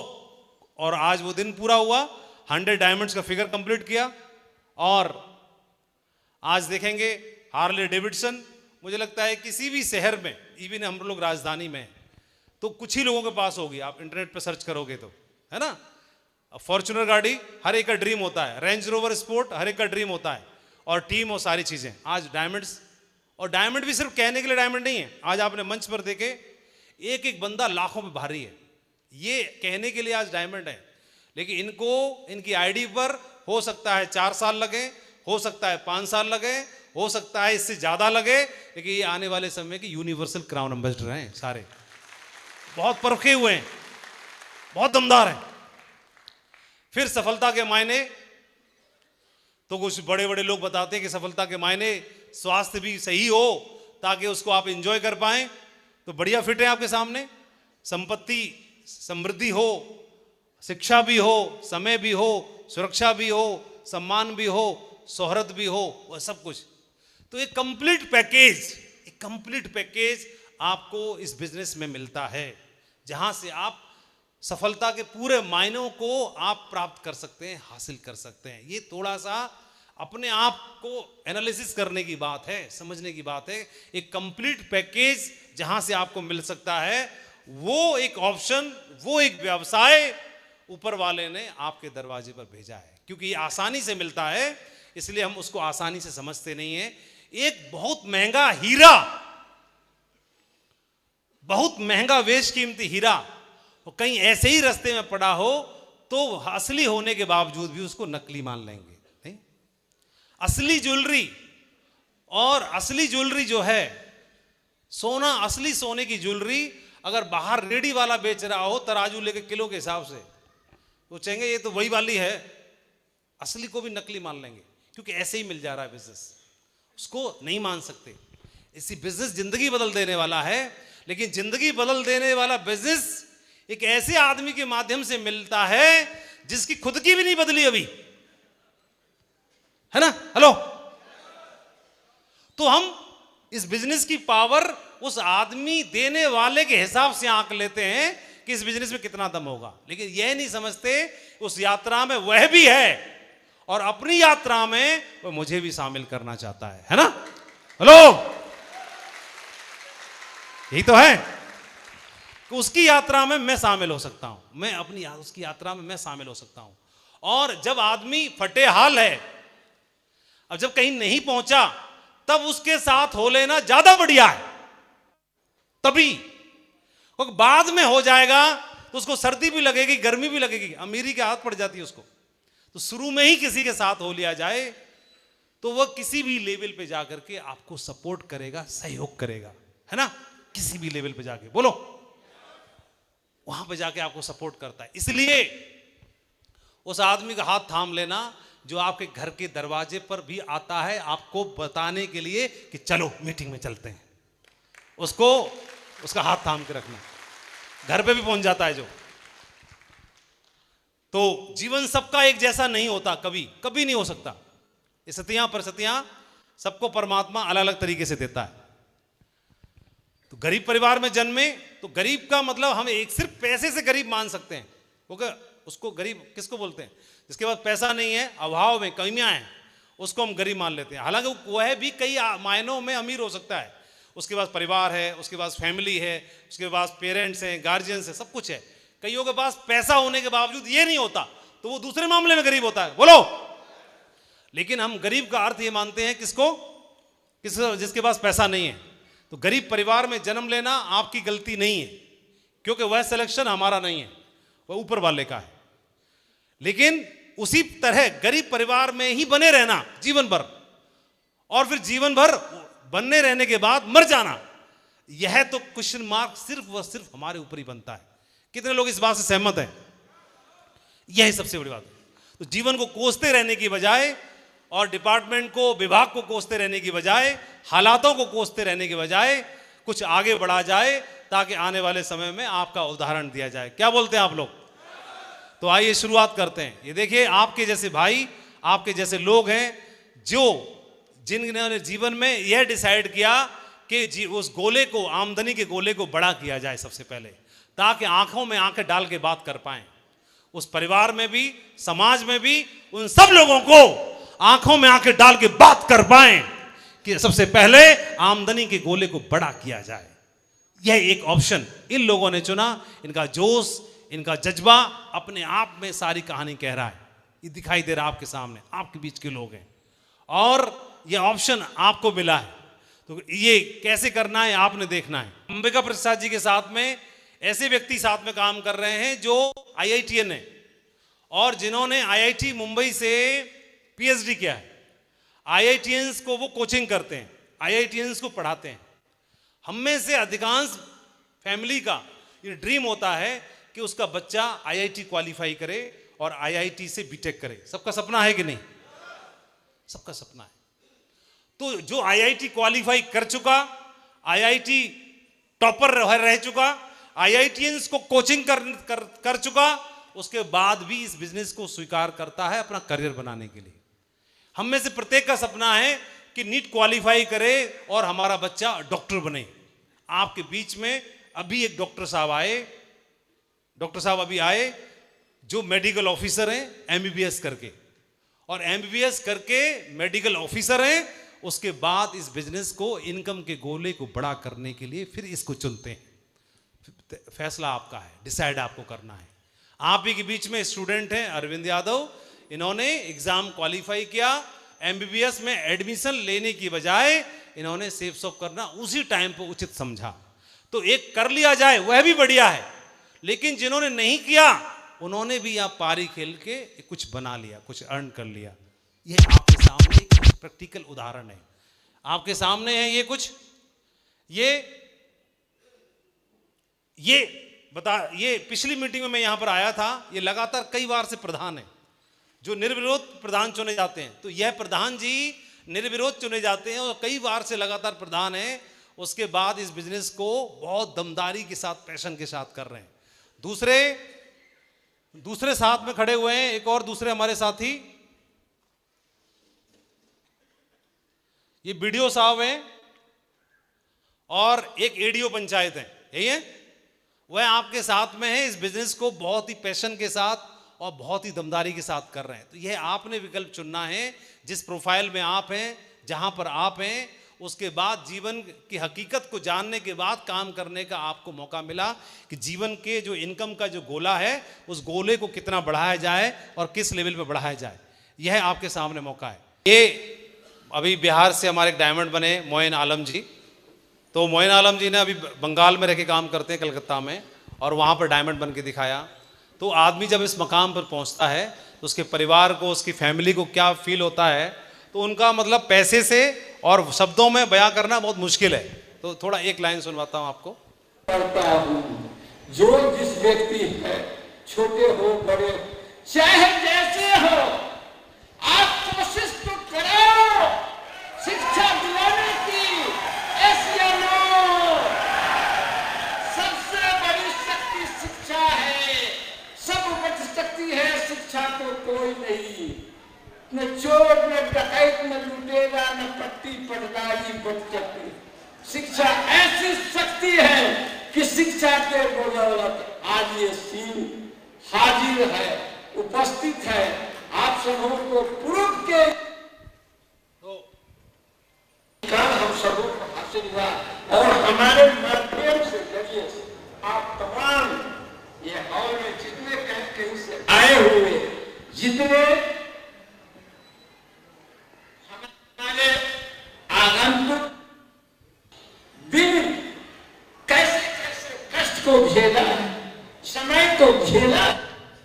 और आज वो दिन पूरा हुआ, 100 डायमंड्स का फिगर कंप्लीट किया। और आज देखेंगे हार्ले डेविडसन, मुझे लगता है किसी भी शहर में, इवन हम लोग राजधानी में, तो कुछ ही लोगों के पास होगी, आप इंटरनेट पर सर्च करोगे तो, है ना। फॉर्च्यूनर गाड़ी हर एक का ड्रीम होता है, रेंज रोवर स्पोर्ट हर एक का ड्रीम होता है, और टीम और सारी चीजें। आज डायमंड्स, और डायमंड भी सिर्फ कहने के लिए डायमंड नहीं है। आज आपने मंच पर देखे एक एक बंदा लाखों में भारी है, ये कहने के लिए आज डायमंड है। लेकिन इनको, इनकी आईडी पर हो सकता है 4 साल लगे, हो सकता है 5 साल लगे, हो सकता है इससे ज्यादा लगे, लेकिन ये आने वाले समय के यूनिवर्सल क्राउन एम्बेसडर हैं सारे, बहुत परखे हुए हैं, बहुत दमदार हैं। फिर सफलता के मायने, तो कुछ बड़े बड़े लोग बताते हैं कि सफलता के मायने स्वास्थ्य भी सही हो ताकि उसको आप एंजॉय कर पाएं। तो बढ़िया फिट है आपके सामने, संपत्ति समृद्धि हो, शिक्षा भी हो, समय भी हो, सुरक्षा भी हो, सम्मान भी हो, शोहरत भी हो, वह सब कुछ। तो एक कंप्लीट पैकेज आपको इस बिजनेस में मिलता है, जहां से आप सफलता के पूरे मायनों को आप प्राप्त कर सकते हैं, हासिल कर सकते हैं। ये थोड़ा सा अपने आप को एनालिसिस करने की बात है, समझने की बात है। एक कंप्लीट पैकेज जहां से आपको मिल सकता है, वो एक ऑप्शन, वो एक व्यवसाय ऊपर वाले ने आपके दरवाजे पर भेजा है। क्योंकि ये आसानी से मिलता है, इसलिए हम उसको आसानी से समझते नहीं है। एक बहुत महंगा हीरा, बहुत महंगा बेशकीमती हीरा, और कहीं ऐसे ही रास्ते में पड़ा हो तो असली होने के बावजूद भी उसको नकली मान लेंगे। नहीं, असली ज्वेलरी, और असली ज्वेलरी जो है सोना, असली सोने की ज्वेलरी अगर बाहर रेडी वाला बेच रहा हो तराजू लेके किलो के हिसाब से, तो कहेंगे ये तो वही वाली है, असली को भी नकली मान लेंगे, क्योंकि ऐसे ही मिल जा रहा है बिजनेस, उसको नहीं मान सकते। इसी बिजनेस जिंदगी बदल देने वाला है, लेकिन जिंदगी बदल देने वाला बिजनेस एक ऐसे आदमी के माध्यम से मिलता है जिसकी खुद की भी नहीं बदली अभी, है ना। हेलो, तो हम इस बिजनेस की पावर उस आदमी देने वाले के हिसाब से आंक लेते हैं कि इस बिजनेस में कितना दम होगा, लेकिन यह नहीं समझते उस यात्रा में वह भी है, और अपनी यात्रा में वह मुझे भी शामिल करना चाहता है ना। हेलो, यही तो है कि उसकी यात्रा में मैं शामिल हो सकता हूं, मैं अपनी उसकी यात्रा में मैं शामिल हो सकता हूं। और जब आदमी फटे हाल है, अब जब कहीं नहीं पहुंचा, तब उसके साथ हो लेना ज्यादा बढ़िया है। तभी बाद में हो जाएगा तो उसको सर्दी भी लगेगी, गर्मी भी लगेगी, अमीरी की आदत पड़ जाती है उसको। तो शुरू में ही किसी के साथ हो लिया जाए तो वह किसी भी लेवल पे जाकर के आपको सपोर्ट करेगा, सहयोग करेगा, है ना। किसी भी लेवल पे जाके बोलो, वहां पे जाके आपको सपोर्ट करता है। इसलिए उस आदमी का हाथ थाम लेना जो आपके घर के दरवाजे पर भी आता है आपको बताने के लिए कि चलो मीटिंग में चलते हैं, उसको उसका हाथ थाम के रखना। घर पे भी पहुंच जाता है जो। तो जीवन सबका एक जैसा नहीं होता, कभी कभी नहीं हो सकता। ये सतियां परसतियां सबको परमात्मा अलग अलग तरीके से देता है। तो गरीब परिवार में जन्मे तो गरीब का मतलब हम एक सिर्फ पैसे से गरीब मान सकते हैं, क्योंकि उसको गरीब किसको बोलते हैं? जिसके पास पैसा नहीं है, अभाव में कमियां हैं, उसको हम गरीब मान लेते हैं। हालांकि वह भी कई मायनों में अमीर हो सकता है, उसके पास परिवार है, उसके पास फैमिली है, उसके पास पेरेंट्स हैं, गार्जियंस है, सब कुछ है। कईयों के पास पैसा होने के बावजूद ये नहीं होता, तो वो दूसरे मामले में गरीब होता है, बोलो। लेकिन हम गरीब का अर्थ ये मानते हैं किसको, जिसके पास पैसा नहीं है। तो गरीब परिवार में जन्म लेना आपकी गलती नहीं है, क्योंकि वह सिलेक्शन हमारा नहीं है, वह ऊपर वाले का है। लेकिन उसी तरह गरीब परिवार में ही बने रहना जीवन भर, और फिर जीवन भर बनने रहने के बाद मर जाना, यह तो क्वेश्चन मार्क सिर्फ व सिर्फ हमारे ऊपर ही बनता है। कितने लोग इस बात से सहमत हैं? यही सबसे बड़ी बात है। तो जीवन को कोसते रहने की बजाय और डिपार्टमेंट को, विभाग को कोसते रहने की बजाय, हालातों को कोसते रहने की बजाय कुछ आगे बढ़ा जाए, ताकि आने वाले समय में आपका उदाहरण दिया जाए। क्या बोलते हैं आप लोग? तो आइए शुरुआत करते हैं। ये देखिए, आपके जैसे भाई, आपके जैसे लोग हैं जिन्होंने जीवन में यह डिसाइड किया कि उस गोले को, आमदनी के गोले को बड़ा किया जाए सबसे पहले, ताकि आंखों में आंखें डाल के बात कर पाएं। उस परिवार में भी, समाज में भी, उन सब लोगों को आंखों में आंखें डाल के बात कर पाएं कि सबसे पहले आमदनी के गोले को बड़ा किया जाए। यह एक ऑप्शन इन लोगों ने चुना। इनका जोश, इनका जज्बा अपने आप में सारी कहानी कह रहा है। ये दिखाई दे रहा है आपके सामने, आपके बीच के लोग हैं, और यह ऑप्शन आपको मिला है। तो ये कैसे करना है आपने देखना है। अंबिका प्रसाद जी के साथ में ऐसे व्यक्ति साथ में काम कर रहे हैं जो IITian है, और जिन्होंने IIT मुंबई से PhD किया है। IITians को वो कोचिंग करते हैं, IITians को पढ़ाते हैं। हम में से अधिकांश फैमिली का ये ड्रीम होता है कि उसका बच्चा IIT क्वालिफाई करे और IIT से BTech करे। सबका सपना है कि नहीं? सबका सपना है। तो जो IIT क्वालिफाई कर चुका, IIT टॉपर रह चुका, IITians को कोचिंग कर चुका, उसके बाद भी इस बिजनेस को स्वीकार करता है अपना करियर बनाने के लिए। हम में से प्रत्येक का सपना है कि नीट क्वालिफाई करे और हमारा बच्चा डॉक्टर बने। आपके बीच में अभी एक डॉक्टर साहब अभी आए जो मेडिकल ऑफिसर हैं MBBS करके, और MBBS करके मेडिकल ऑफिसर हैं। उसके बाद इस बिजनेस को, इनकम के गोले को बड़ा करने के लिए फिर इसको चुनते हैं। फैसला आपका है, डिसाइड आपको करना है। आप ही के बीच में स्टूडेंट हैं अरविंद यादव। इन्होंने एग्जाम क्वालिफाई किया, MBBS में एडमिशन लेने की बजाय इन्होंने सेफ सॉप करना उसी टाइम पर उचित समझा। तो एक कर लिया जाए वह भी बढ़िया है, लेकिन जिन्होंने नहीं किया उन्होंने भी आप पारी खेल के कुछ बना लिया, कुछ अर्न कर लिया। यह आपके सामने एक प्रैक्टिकल उदाहरण है। आपके सामने है ये कुछ, ये पिछली मीटिंग में मैं यहां पर आया था। ये लगातार कई बार से प्रधान है जो निर्विरोध प्रधान चुने जाते हैं। तो यह प्रधान जी निर्विरोध चुने जाते हैं और कई बार से लगातार प्रधान है। उसके बाद इस बिजनेस को बहुत दमदारी के साथ, पैशन के साथ कर रहे हैं। दूसरे साथ में खड़े हुए हैं एक और दूसरे हमारे साथी, ये BDO साहब हैं और एक ADO पंचायत है, यही है। वह आपके साथ में है, इस बिजनेस को बहुत ही पैशन के साथ और बहुत ही दमदारी के साथ कर रहे हैं। तो यह आपने विकल्प चुनना है जिस प्रोफाइल में आप हैं, जहां पर आप हैं। उसके बाद जीवन की हकीकत को जानने के बाद काम करने का आपको मौका मिला कि जीवन के जो इनकम का जो गोला है, उस गोले को कितना बढ़ाया जाए और किस लेवल पे बढ़ाया जाए। यह आपके सामने मौका है। ये अभी बिहार से हमारे एक डायमंड बने मोइन आलम जी। तो मोइन आलम जी ने अभी बंगाल में रह के काम करते हैं, कलकत्ता में, और वहाँ पर डायमंड बन के दिखाया। तो आदमी जब इस मकाम पर पहुँचता है तो उसके परिवार को, उसकी फैमिली को क्या फील होता है, तो उनका मतलब पैसे से और शब्दों में बयां करना बहुत मुश्किल है। तो थोड़ा एक लाइन सुनवाता हूं आपको। करता हूं जो जिस व्यक्ति है, छोटे हो बड़े चाहे जैसे हो, आप कोशिश तो करो शिक्षा दिलाने की। ऐसी नो सबसे बड़ी शक्ति शिक्षा है, सब बच सकती है, शिक्षा तो कोई नहीं। न चोर, न डकैत, न लुटेरा, न पट्टी पटदारी बच सकती। शिक्षा ऐसी शक्ति है कि शिक्षा के बदौलत आज ये सीन हाजिर है, उपस्थित है, आप सबों को प्रूफ के हम सबों को हासिल हुआ। और हमारे माध्यम से, जरिए से आप तमाम ये हॉल में जितने कहीं से आए हुए तो झेला, समय तो झेला।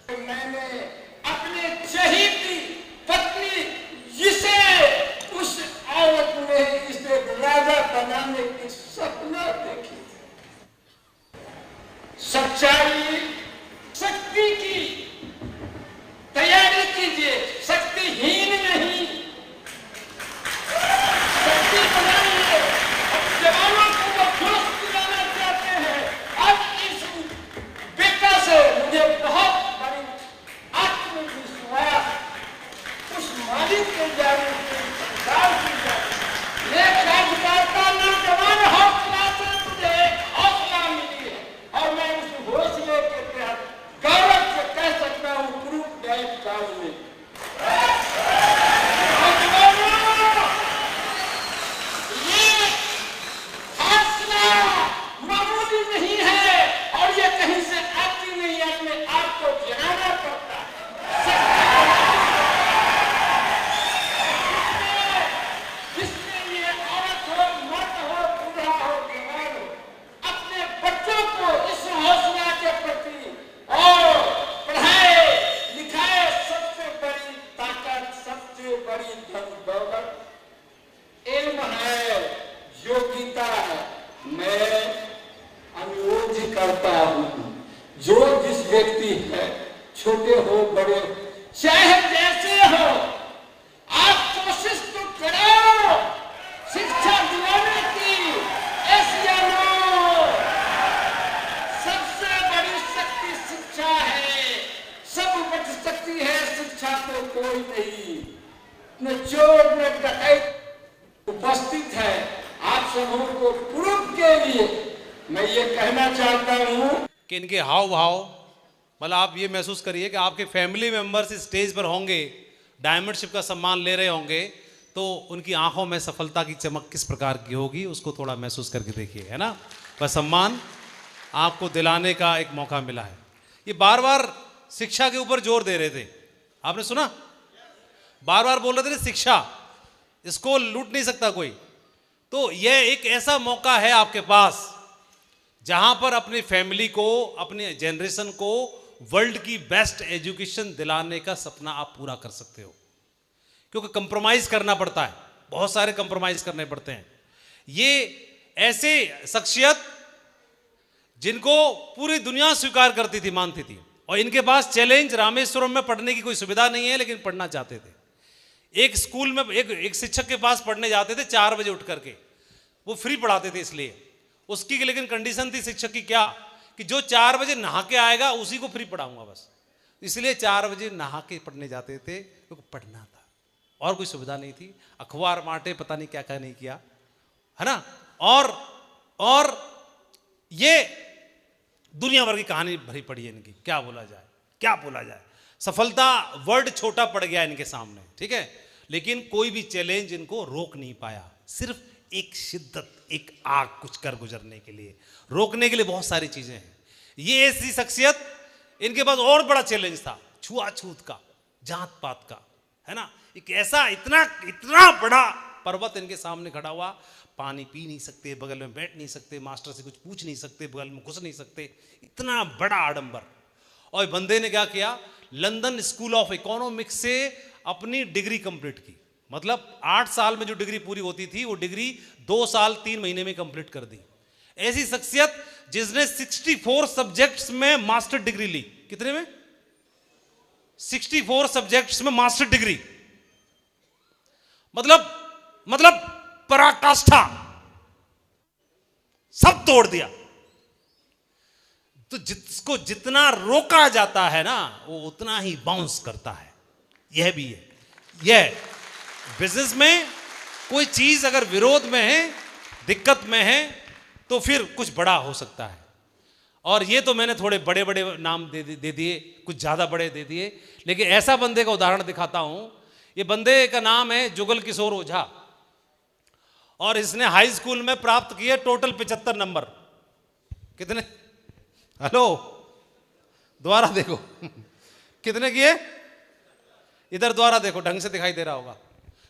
मैंने अपने चहेती पत्नी जिसे उस औरत ने इसे राजा बनाने की सपना देखी। सच्चाई शक्ति की तैयारी कीजिए, शक्तिहीन नहीं, शक्ति बनाइए। जवानों को वो जोश दिलाना चाहते हैं। अब इस बेटा से मुझे बहुत बड़ी आत्मविश्वास उस मालिक के जाने से सरकार की जाने एक राजपालता नौजवान हौसला से मुझे हौसला मिली है और मैं उस हौसले के तहत गौरव से कह सकता हूँ ग्रुप डैश गाँव में ये हौसला मामूली नहीं है और ये कहीं से आती नहीं है, अपने आप को गिराना पड़ता है। जिसमें ये औरत हो, मर्द हो, बूढ़ा हो, जवान हो, अपने बच्चों को इस हौसला के प्रति और पढ़ाए लिखाए। सबसे बड़ी ताकत, सबसे बड़ी धन दौलत इल्म है, योग्यता है। मैं अनुरोध करता हूँ जो जिस व्यक्ति है, छोटे हो बड़े चाहे जैसे हो, आप कोशिश तो करो शिक्षा दिलाने की। ऐसा नो सबसे बड़ी शक्ति शिक्षा है, सब बच सकती है, शिक्षा तो कोई नहीं। न चोर न डकैत उपस्थित है। आप सबों को प्रूफ के लिए मैं ये कहना चाहता हूँ कि इनके हाव भाव, मतलब आप ये महसूस करिए कि आपके फैमिली मेंबर्स इस स्टेज पर होंगे, डायमंडशिप का सम्मान ले रहे होंगे, तो उनकी आंखों में सफलता की चमक किस प्रकार की होगी उसको थोड़ा महसूस करके देखिए, है ना। वह सम्मान आपको दिलाने का एक मौका मिला है। ये बार बार शिक्षा के ऊपर जोर दे रहे थे, आपने सुना, बार बार बोल रहे थे शिक्षा, इसको लूट नहीं सकता कोई। तो यह एक ऐसा मौका है आपके पास जहां पर अपनी फैमिली को, अपने जनरेशन को वर्ल्ड की बेस्ट एजुकेशन दिलाने का सपना आप पूरा कर सकते हो। क्योंकि कंप्रोमाइज करना पड़ता है, बहुत सारे कंप्रोमाइज करने पड़ते हैं। ये ऐसे शख्सियत जिनको पूरी दुनिया स्वीकार करती थी, मानती थी, और इनके पास चैलेंज, रामेश्वरम में पढ़ने की कोई सुविधा नहीं है लेकिन पढ़ना चाहते थे। एक स्कूल में एक शिक्षक के पास पढ़ने जाते थे 4 बजे उठ करके, वो फ्री पढ़ाते थे, इसलिए उसकी लेकिन कंडीशन थी शिक्षक की क्या, कि जो 4 बजे नहा के आएगा उसी को फ्री पढ़ाऊंगा बस। इसलिए 4 बजे नहा के पढ़ने जाते थे, क्योंकि पढ़ना था और कोई सुविधा नहीं थी। अखबार बांटे, पता नहीं क्या क्या नहीं किया, है ना। और ये दुनिया भर की कहानी भरी पड़ी है इनकी, क्या बोला जाए, क्या बोला जाए। सफलता वर्ड छोटा पड़ गया इनके सामने, ठीक है, लेकिन कोई भी चैलेंज इनको रोक नहीं पाया। सिर्फ एक शिद्दत, एक आग कुछ कर गुजरने के लिए, रोकने के लिए बहुत सारी चीजें हैं। ये ऐसी शख्सियत, इनके पास और बड़ा चैलेंज था, छुआछूत का, जात पात का, है ना। एक ऐसा इतना बड़ा पर्वत इनके सामने खड़ा हुआ, पानी पी नहीं सकते, बगल में बैठ नहीं सकते, मास्टर से कुछ पूछ नहीं सकते, बगल में घुस नहीं सकते, इतना बड़ा आडंबर। और बंदे ने क्या किया, लंदन स्कूल ऑफ इकोनॉमिक्स से अपनी डिग्री कंप्लीट की। मतलब 8 साल में जो डिग्री पूरी होती थी, वो डिग्री 2 साल 3 महीने में कंप्लीट कर दी। ऐसी शख्सियत जिसने 64 सब्जेक्ट्स में मास्टर डिग्री ली। कितने में? 64 सब्जेक्ट्स में मास्टर डिग्री, मतलब पराकाष्ठा, सब तोड़ दिया। तो जिसको जितना रोका जाता है ना, वो उतना ही बाउंस करता है। यह भी है, यह बिजनेस में कोई चीज अगर विरोध में है, दिक्कत में है, तो फिर कुछ बड़ा हो सकता है। और ये तो मैंने थोड़े बड़े बड़े नाम दे दिए, कुछ ज्यादा बड़े दे दिए, लेकिन ऐसा बंदे का उदाहरण दिखाता हूं। ये बंदे का नाम है जुगल किशोर ओझा, और इसने हाई स्कूल में प्राप्त किए टोटल 75 नंबर। कितने? हेलो, दोबारा देखो कितने किए, इधर द्वारा देखो, ढंग से दिखाई दे रहा होगा।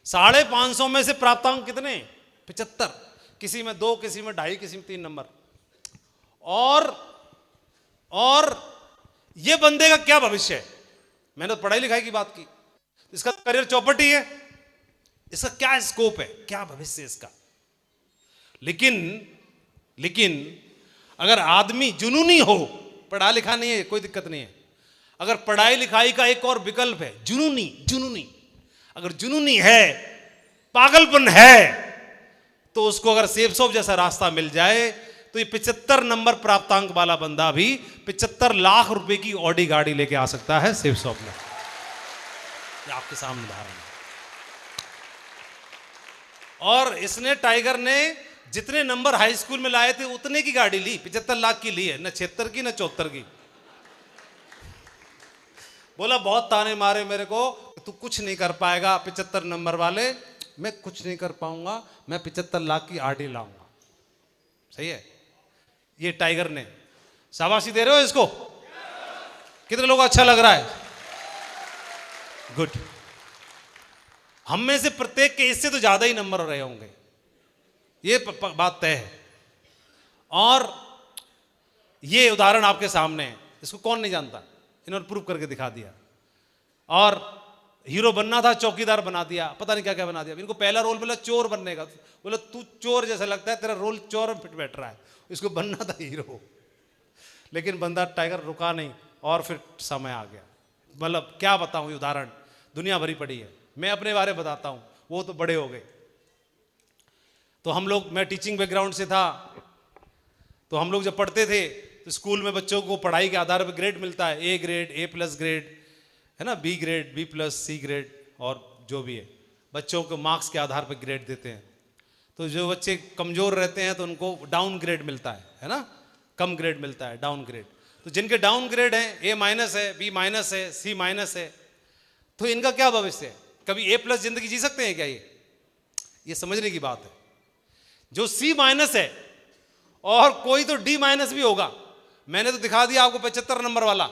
550 में से प्राप्तांक कितने? 75। किसी में 2, किसी में 2.5, किसी में 3 नंबर। और और ये बंदे का क्या भविष्य है? मैंने तो पढ़ाई लिखाई की बात की, इसका करियर चौपट ही है, इसका क्या स्कोप है, क्या भविष्य है इसका? लेकिन अगर आदमी जुनूनी हो, पढ़ा लिखा नहीं है कोई दिक्कत नहीं है, अगर पढ़ाई लिखाई का एक और विकल्प है जुनूनी, अगर जुनूनी है, पागलपन है, तो उसको अगर सेफ शॉप जैसा रास्ता मिल जाए तो ये 75 नंबर प्राप्तांक वाला बंदा भी 75 लाख रुपए की ऑडी गाड़ी लेके आ सकता है सेफ शॉप में। ये आपके सामने उदाहरण है। और इसने, टाइगर ने जितने नंबर हाई स्कूल में लाए थे उतने की गाड़ी ली, 75 लाख की ली है, न 76 की न 74 की। बोला बहुत ताने मारे मेरे को, तू कुछ नहीं कर पाएगा 75 नंबर वाले, मैं कुछ नहीं कर पाऊंगा, मैं 75 लाख की आरडी लाऊंगा। सही है, ये टाइगर ने। शाबाशी दे रहे हो इसको? कितने लोगों को अच्छा लग रहा है? गुड। हम में से प्रत्येक के इससे तो ज्यादा ही नंबर रहे होंगे, ये बात तय है। और ये उदाहरण आपके सामने है, इसको कौन नहीं जानता, इन्होंने प्रूव करके दिखा दिया। और हीरो बनना था, चौकीदार बना दिया, पता नहीं क्या क्या बना दिया। इनको पहला रोल बोला चोर बनने का, बोला तू चोर जैसा लगता है, तेरा रोल चोर में फिट बैठ रहा है, इसको बनना था हीरो। लेकिन बंदा टाइगर रुका नहीं और फिर समय आ गया। मतलब क्या बताऊं, ये उदाहरण दुनिया भरी पड़ी है। मैं अपने बारे में बताता हूं, वो तो बड़े हो गए। तो हम लोग, मैं टीचिंग बैकग्राउंड से था, तो हम लोग जब पढ़ते थे तो स्कूल में बच्चों को पढ़ाई के आधार पर ग्रेड मिलता है, ए ग्रेड, A+ ग्रेड, है ना, B grade, B+, C grade, और जो भी है बच्चों को मार्क्स के आधार पर ग्रेड देते हैं। तो जो बच्चे कमज़ोर रहते हैं तो उनको डाउन ग्रेड मिलता है ना, कम ग्रेड मिलता है, डाउन ग्रेड। तो जिनके डाउन ग्रेड हैं, A- है, B- है, C- है, तो इनका क्या भविष्य है? कभी A+ जिंदगी जी सकते हैं क्या? ये समझने की बात है। जो C- है, और कोई तो D- भी होगा, मैंने तो दिखा दिया आपको 75 नंबर वाला।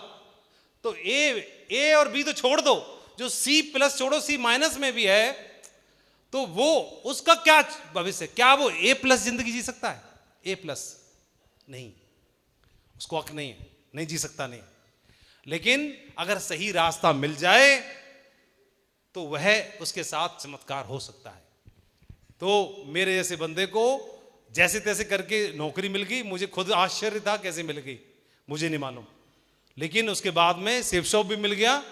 तो ए और बी तो छोड़ दो, जो C+ छोड़ो, C- में भी है, तो वो उसका क्या भविष्य? क्या वो A+ जिंदगी जी सकता है? A+ नहीं, उसको हक नहीं है, नहीं जी सकता, नहीं। लेकिन अगर सही रास्ता मिल जाए तो वह उसके साथ चमत्कार हो सकता है। तो मेरे जैसे बंदे को जैसे तैसे करके नौकरी मिल गई, मुझे खुद आश्चर्य था कैसे मिल गई, मुझे नहीं मालूम। लेकिन उसके बाद में सेफ शॉप भी मिल गया,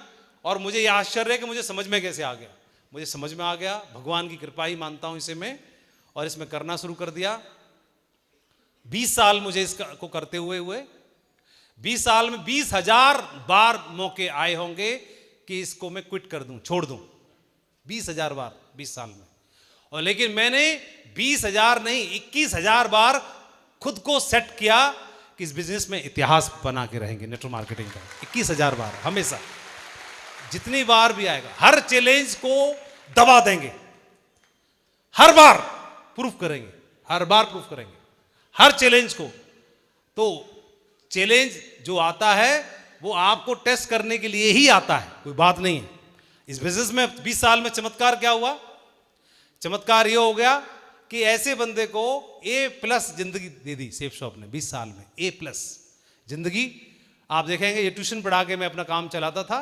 और मुझे यह आश्चर्य है कि मुझे समझ में कैसे आ गया। मुझे समझ में आ गया, भगवान की कृपा ही मानता हूं इसे मैं, और इसमें करना शुरू कर दिया। 20 साल मुझे इसको करते हुए 20 साल में 20,000 बार मौके आए होंगे कि इसको मैं क्विट कर दूं, छोड़ दूं, 20,000 बार 20 साल में। और लेकिन मैंने 20,000 नहीं, 21,000 बार खुद को सेट किया कि इस बिजनेस में इतिहास बना के रहेंगे नेटवर्क मार्केटिंग का। 21,000 बार, हमेशा, जितनी बार भी आएगा, हर चैलेंज को दबा देंगे, हर बार प्रूफ करेंगे, हर बार प्रूफ करेंगे, हर चैलेंज को। तो चैलेंज जो आता है वो आपको टेस्ट करने के लिए ही आता है, कोई बात नहीं है। इस बिजनेस में 20 साल में चमत्कार क्या हुआ? चमत्कार ये हो गया कि ऐसे बंदे को A+ जिंदगी दे दी सेफ शॉप ने 20 साल में, A+ जिंदगी। आप देखेंगे, ये ट्यूशन पढ़ा के मैं अपना काम चलाता था,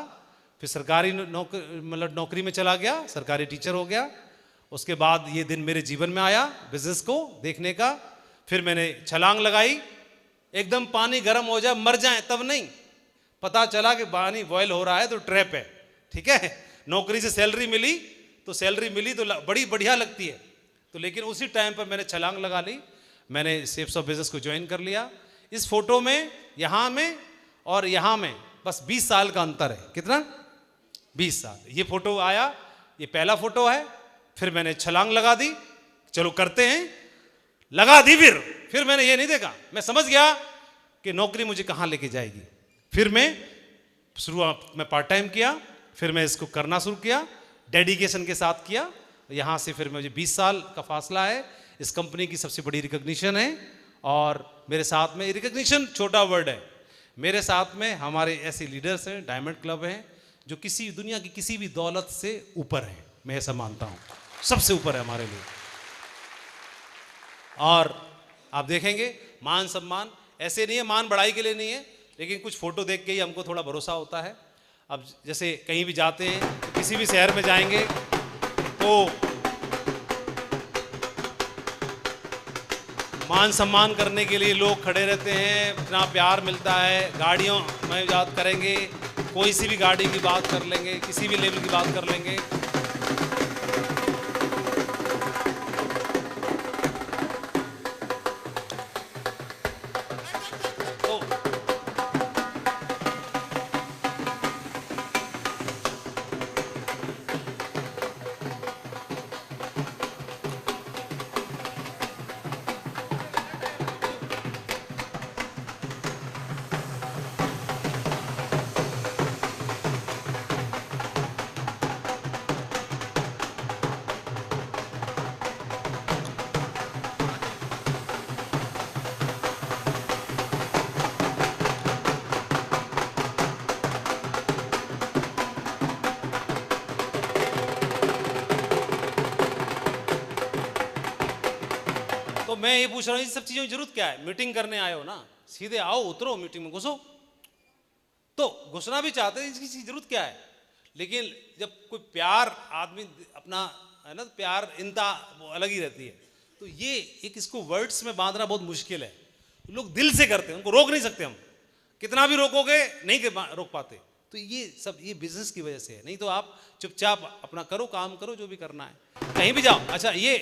फिर सरकारी नौकरी में चला गया, सरकारी टीचर हो गया। उसके बाद ये दिन मेरे जीवन में आया बिजनेस को देखने का। फिर मैंने छलांग लगाई, एकदम पानी गर्म हो जाए, मर जाए तब नहीं, पता चला कि पानी बॉयल हो रहा है तो ट्रैप है, ठीक है। नौकरी से सैलरी मिली तो बड़ी बढ़िया लगती है, तो लेकिन उसी टाइम पर मैंने छलांग लगा ली, मैंने सेफ शॉप बिजनेस को ज्वाइन कर लिया। इस फोटो में, यहाँ में और यहाँ में बस 20 साल का अंतर है। कितना? 20 साल। ये फोटो आया, ये पहला फोटो है, फिर मैंने छलांग लगा दी, चलो करते हैं, लगा दी। फिर मैंने ये नहीं देखा, मैं समझ गया कि नौकरी मुझे कहाँ लेके जाएगी। फिर मैं शुरुआत में पार्ट टाइम किया, फिर मैं इसको करना शुरू किया, डेडिकेशन के साथ किया। यहाँ से फिर मुझे 20 साल का फासला है। इस कंपनी की सबसे बड़ी रिकॉग्निशन है, और मेरे साथ में, रिकॉग्निशन छोटा वर्ड है, मेरे साथ में हमारे ऐसे लीडर्स हैं, डायमंड क्लब हैं, जो किसी दुनिया की किसी भी दौलत से ऊपर है। मैं ऐसा मानता हूँ, सबसे ऊपर है हमारे लिए। और आप देखेंगे मान सम्मान ऐसे नहीं है, मान बढ़ाई के लिए नहीं है, लेकिन कुछ फ़ोटो देख के ही हमको थोड़ा भरोसा होता है। अब जैसे कहीं भी जाते हैं, किसी भी शहर में जाएंगे तो मान सम्मान करने के लिए लोग खड़े रहते हैं, इतना प्यार मिलता है। गाड़ियों में बात करेंगे, कोई सी भी गाड़ी की बात कर लेंगे, किसी भी लेवल की बात कर लेंगे। तो मैं ये पूछ रहा हूँ, इन सब चीज़ों की जरूरत क्या है? मीटिंग करने आए हो ना, सीधे आओ, उतरो, मीटिंग में घुसो। तो घुसना भी चाहते हैं, इसकी जरूरत क्या है? लेकिन जब कोई प्यार आदमी अपना है ना, प्यार इनता अलग ही रहती है। तो ये एक इसको वर्ड्स में बांधना बहुत मुश्किल है। लोग दिल से करते हैं, उनको रोक नहीं सकते हम, कितना भी रोकोगे नहीं रोक पाते। तो ये सब ये बिजनेस की वजह से है, नहीं तो आप चुपचाप अपना करो, काम करो, जो भी करना है, कहीं भी जाओ। अच्छा, ये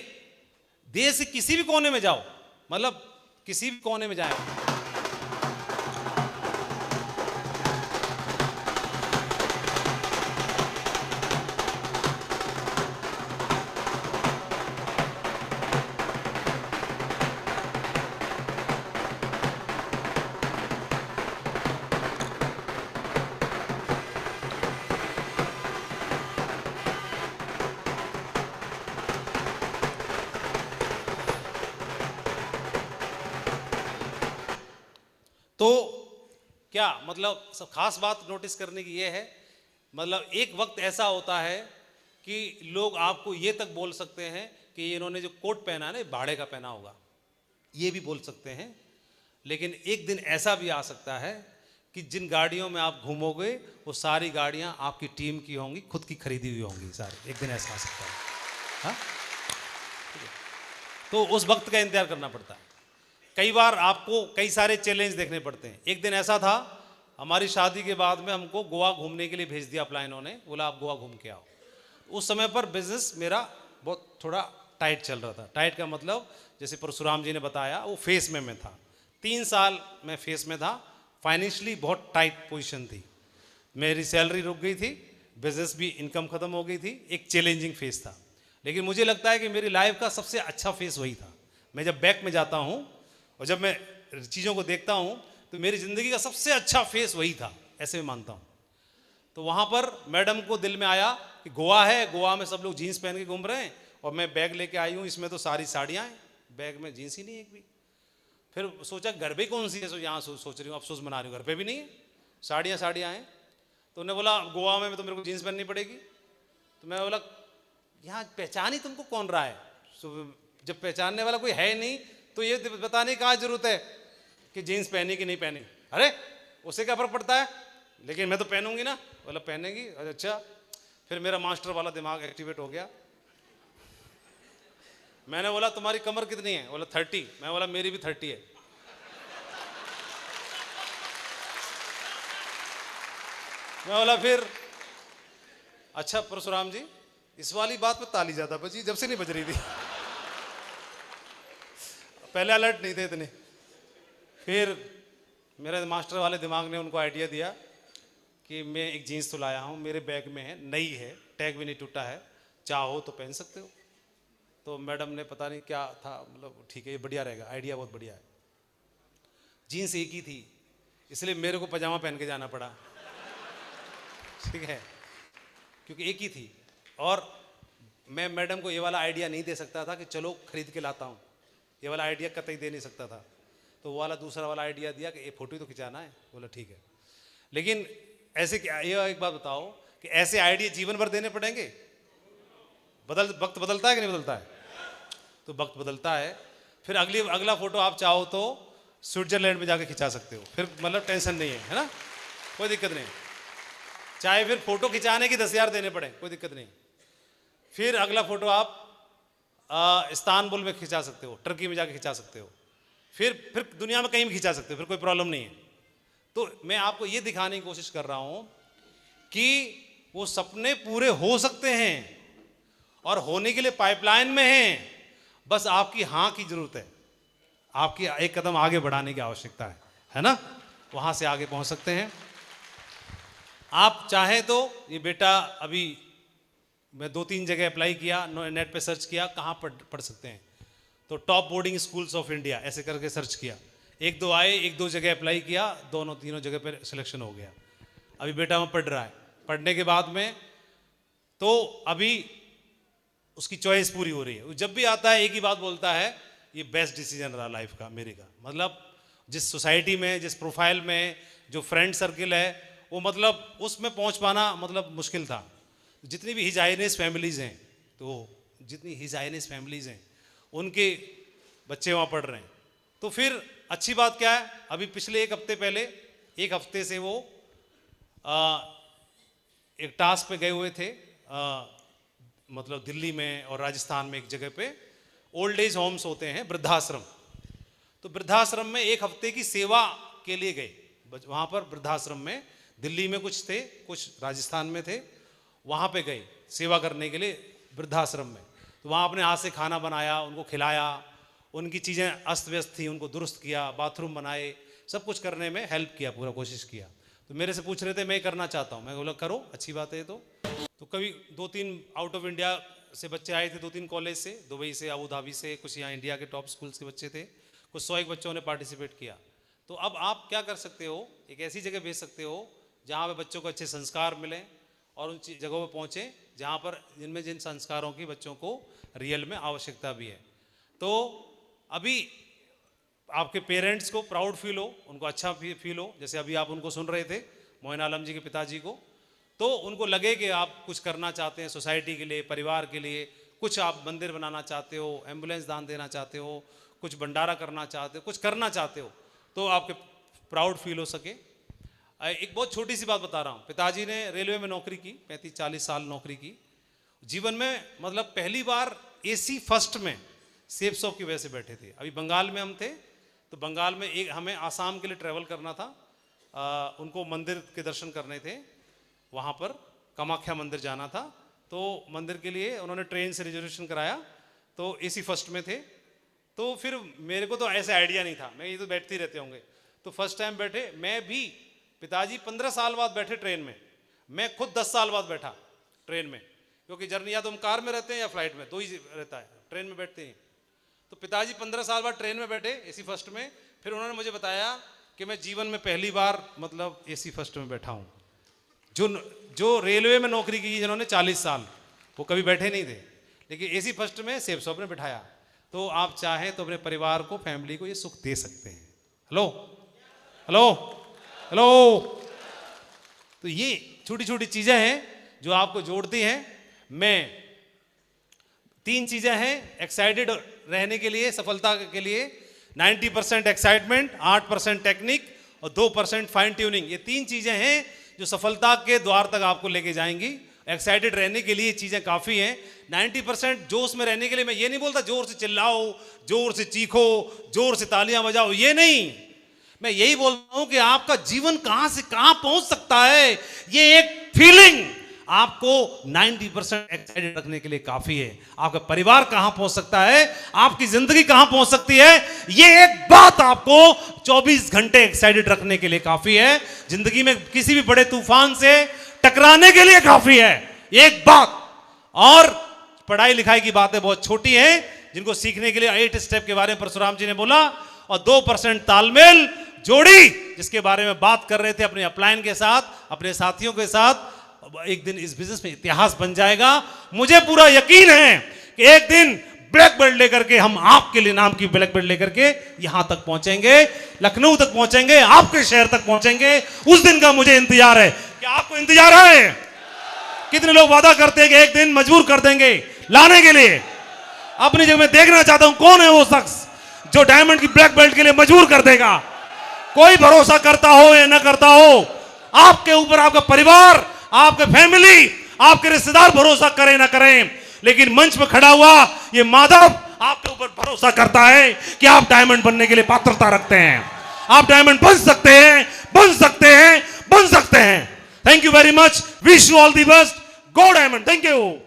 देश के किसी भी कोने में जाओ, मतलब किसी भी कोने में जाए, तो क्या मतलब सब खास बात नोटिस करने की ये है, मतलब एक वक्त ऐसा होता है कि लोग आपको ये तक बोल सकते हैं कि इन्होंने जो कोट पहना है ना, भाड़े का पहना होगा, ये भी बोल सकते हैं। लेकिन एक दिन ऐसा भी आ सकता है कि जिन गाड़ियों में आप घूमोगे वो सारी गाड़ियां आपकी टीम की होंगी, खुद की खरीदी हुई होंगी सारी। एक दिन ऐसा आ सकता है। हाँ, तो उस वक्त का इंतजार करना पड़ता है। कई बार आपको कई सारे चैलेंज देखने पड़ते हैं। एक दिन ऐसा था, हमारी शादी के बाद में हमको गोवा घूमने के लिए भेज दिया अपलाइनों ने, बोला आप गोवा घूम के आओ। उस समय पर बिजनेस मेरा बहुत थोड़ा टाइट चल रहा था। टाइट का मतलब जैसे परशुराम जी ने बताया, वो फेस में मैं था। 3 साल मैं फेस में था, फाइनेंशियली बहुत टाइट पोजीशन थी, मेरी सैलरी रुक गई थी, बिजनेस भी इनकम ख़त्म हो गई थी, एक चैलेंजिंग फेस था। लेकिन मुझे लगता है कि मेरी लाइफ का सबसे अच्छा फेस वही था। मैं जब बैक में जाता हूँ और जब मैं चीज़ों को देखता हूँ तो मेरी ज़िंदगी का सबसे अच्छा फेस वही था, ऐसे मैं मानता हूँ। तो वहाँ पर मैडम को दिल में आया कि गोवा है, गोवा में सब लोग जीन्स पहन के घूम रहे हैं और मैं बैग लेके आई हूँ, इसमें तो सारी साड़ियाँ हैं, बैग में जीन्स ही नहीं एक भी। फिर सोचा घर पे कौन सी है, सो यहाँ सोच रही हूँ, अफसोस मना रही हूँ, घर पे भी नहीं है, साड़ियाँ साड़ियाँ हैं। तो उन्होंने बोला गोवा में तो मेरे को जीन्स पहननी पड़ेगी। तो मैं बोला यहाँ पहचान ही तुमको कौन रहा है, जब पहचानने वाला कोई है नहीं तो ये बताने की क्या जरूरत है कि जीन्स पहनी कि नहीं पहनी। अरे उसे क्या फर्क पड़ता है, लेकिन मैं तो पहनूंगी ना। बोला पहनेगी, अच्छा। फिर मेरा मास्टर वाला दिमाग एक्टिवेट हो गया। मैंने बोला तुम्हारी कमर कितनी है? बोला 30। मैं बोला मेरी भी 30 है। मैं बोला फिर अच्छा परशुराम जी, इस वाली बात पे ताली ज्यादा बजी, जब से नहीं बज रही थी, पहले अलर्ट नहीं थे इतने। फिर मेरे मास्टर वाले दिमाग ने उनको आइडिया दिया कि मैं एक जीन्स तो लाया हूँ, मेरे बैग में है, नई है, टैग भी नहीं टूटा है, चाहो तो पहन सकते हो। तो मैडम ने पता नहीं क्या था, मतलब ठीक है ये बढ़िया रहेगा, आइडिया बहुत बढ़िया है। जीन्स एक ही थी, इसलिए मेरे को पजामा पहन के जाना पड़ा, ठीक है, क्योंकि एक ही थी। और मैं मैडम को ये वाला आइडिया नहीं दे सकता था कि चलो खरीद के लाता हूँ, ये वाला आइडिया कतई दे नहीं सकता था। तो वो वाला दूसरा वाला आइडिया दिया कि ये फोटो तो खिंचाना है। बोला ठीक है। लेकिन ऐसे क्या, ये एक बात बताओ कि ऐसे आइडिया जीवन भर देने पड़ेंगे? वक्त बदलता है कि नहीं बदलता है? तो वक्त बदलता है। फिर अगला फोटो आप चाहो तो स्विट्जरलैंड में जाके खिंचा सकते हो, फिर मतलब टेंशन नहीं है ना, कोई दिक्कत नहीं। चाहे फिर फोटो खिंचाने की 10,000 देने पड़े, कोई दिक्कत नहीं। फिर अगला फोटो आप इस्तांबुल में खिंचा सकते हो, टर्की में जाके खिंचा सकते हो, फिर दुनिया में कहीं भी खिंचा सकते हो, फिर कोई प्रॉब्लम नहीं है। तो मैं आपको ये दिखाने की कोशिश कर रहा हूं कि वो सपने पूरे हो सकते हैं और होने के लिए पाइपलाइन में हैं, बस आपकी हाँ की जरूरत है, आपकी एक कदम आगे बढ़ाने की आवश्यकता है ना, वहां से आगे पहुंच सकते हैं। आप चाहें तो ये बेटा, अभी मैं 2-3 जगह अप्लाई किया, नेट पे सर्च किया कहाँ पढ़ सकते हैं, तो top boarding schools of India ऐसे करके सर्च किया, 1-2 आए, 1-2 जगह अप्लाई किया, 2-3 जगह पर सिलेक्शन हो गया। अभी बेटा वहाँ पढ़ रहा है, पढ़ने के बाद में तो अभी उसकी चॉइस पूरी हो रही है। जब भी आता है एक ही बात बोलता है, ये बेस्ट डिसीजन रहा लाइफ का मेरे का, मतलब जिस सोसाइटी में, जिस प्रोफाइल में, जो फ्रेंड सर्किल है, वो मतलब उसमें पहुंच पाना मतलब मुश्किल था। जितनी भी हिजाइनिस फैमिलीज़ हैं, तो जितनी हिजाइनिस फैमिलीज़ हैं उनके बच्चे वहाँ पढ़ रहे हैं। तो फिर अच्छी बात क्या है, अभी पिछले एक हफ्ते से वो एक टास्क पे गए हुए थे, मतलब दिल्ली में और राजस्थान में एक जगह पे ओल्ड एज होम्स होते हैं, वृद्धाश्रम। तो वृद्धाश्रम में एक हफ्ते की सेवा के लिए गए, वहाँ पर वृद्धाश्रम में दिल्ली में कुछ थे, कुछ राजस्थान में थे, वहाँ पे गए सेवा करने के लिए वृद्धाश्रम में। तो वहाँ अपने हाथ से खाना बनाया, उनको खिलाया, उनकी चीज़ें अस्त व्यस्त थी उनको दुरुस्त किया, बाथरूम बनाए, सब कुछ करने में हेल्प किया, पूरा कोशिश किया। तो मेरे से पूछ रहे थे मैं करना चाहता हूँ, मैं बोला करो, अच्छी बात है। तो कभी 2-3 आउट ऑफ इंडिया से बच्चे आए थे, 2-3 कॉलेज से, दुबई से, अबू धाबी से, कुछ यहाँ इंडिया के टॉप स्कूल्स के बच्चे थे, कुछ 100 बच्चों ने पार्टिसिपेट किया। तो अब आप क्या कर सकते हो, एक ऐसी जगह भेज सकते हो जहाँ पे बच्चों को अच्छे संस्कार मिलें और उन जगहों पर पहुँचें जहाँ पर जिन संस्कारों की बच्चों को रियल में आवश्यकता भी है। तो अभी आपके पेरेंट्स को प्राउड फील हो, उनको अच्छा फील हो, जैसे अभी आप उनको सुन रहे थे मोइन आलम जी के पिताजी को, तो उनको लगे कि आप कुछ करना चाहते हैं सोसाइटी के लिए, परिवार के लिए, कुछ आप मंदिर बनाना चाहते हो, एम्बुलेंस दान देना चाहते हो, कुछ भंडारा करना चाहते हो, कुछ करना चाहते हो, तो आपके प्राउड फील हो सके। एक बहुत छोटी सी बात बता रहा हूँ, पिताजी ने रेलवे में नौकरी की, 35-40 साल नौकरी की, जीवन में मतलब पहली बार AC फर्स्ट में सेफ शॉप की वजह से बैठे थे। अभी बंगाल में हम थे, तो बंगाल में हमें आसाम के लिए ट्रैवल करना था, उनको मंदिर के दर्शन करने थे, वहाँ पर कामाख्या मंदिर जाना था, तो मंदिर के लिए उन्होंने ट्रेन से रिजर्वेशन कराया, तो AC फर्स्ट में थे। तो फिर मेरे को तो ऐसे आइडिया नहीं था, मैं ये तो बैठते ही रहते होंगे, तो फर्स्ट टाइम बैठे, मैं भी, पिताजी 15 साल बाद बैठे ट्रेन में, मैं खुद 10 साल बाद बैठा ट्रेन में, क्योंकि जर्नी या तो हम कार में रहते हैं या फ्लाइट में, 2 ही रहता है, ट्रेन में बैठते हैं। तो पिताजी 15 साल बाद ट्रेन में बैठे AC फर्स्ट में, फिर उन्होंने मुझे बताया कि मैं जीवन में पहली बार मतलब AC फर्स्ट में बैठा हूँ। जो रेलवे में नौकरी की जिन्होंने 40 साल, वो कभी बैठे नहीं थे, लेकिन AC फर्स्ट में सेफ शॉप ने बिठाया। तो आप चाहें तो अपने परिवार को, फैमिली को ये सुख दे सकते हैं। Hello hello hello. तो ये छोटी छोटी चीजें हैं जो आपको जोड़ती हैं। मैं 3 चीजें हैं एक्साइटेड रहने के लिए, सफलता के लिए, 90% एक्साइटमेंट, 8% टेक्निक और 2% फाइन ट्यूनिंग। ये 3 चीजें हैं जो सफलता के द्वार तक आपको लेके जाएंगी। एक्साइटेड रहने के लिए चीजें काफी हैं। 90% जोश में रहने के लिए मैं ये नहीं बोलता जोर से चिल्लाओ, जोर से चीखो, जोर से तालियां बजाओ, ये नहीं। मैं यही बोलता हूं कि आपका जीवन कहां से कहां पहुंच सकता है, ये एक फीलिंग आपको 90% एक्साइटेड रखने के लिए काफी है। आपका परिवार कहां पहुंच सकता है, आपकी जिंदगी कहां पहुंच सकती है, ये एक बात आपको 24 घंटे एक्साइटेड रखने के लिए काफी है। जिंदगी में किसी भी बड़े तूफान से टकराने के लिए काफी है एक बात। और पढ़ाई लिखाई की बातें बहुत छोटी हैं, जिनको सीखने के लिए 8 स्टेप के बारे में परशुराम जी ने बोला, और 2% तालमेल जोड़ी, जिसके बारे में बात कर रहे थे अपने अपलाइन के साथ, अपने साथियों के साथ। एक दिन इस बिजनेस में इतिहास बन जाएगा। मुझे पूरा यकीन है कि एक दिन ब्लैक बेल्ट लेकर के हम आपके लिए नाम की ब्लैक बेल्ट लेकर के यहां तक पहुंचेंगे, लखनऊ तक पहुंचेंगे, आपके शहर तक पहुंचेंगे। उस दिन का मुझे इंतजार है। क्या आपको इंतजार है? कितने लोग वादा करते हैं कि एक दिन मजबूर कर देंगे लाने के लिए? अपनी जगह में देखना चाहता हूं कौन है वो शख्स जो डायमंड की ब्लैक बेल्ट के लिए मजबूर कर देगा। कोई भरोसा करता हो या ना करता हो, आपके ऊपर आपका परिवार, आपके फैमिली, आपके रिश्तेदार भरोसा करें ना करें, लेकिन मंच पर खड़ा हुआ ये माधव आपके ऊपर भरोसा करता है कि आप डायमंड बनने के लिए पात्रता रखते हैं। आप डायमंड बन सकते हैं, बन सकते हैं, बन सकते हैं। Thank you very much, wish you all the best, go diamond. Thank you.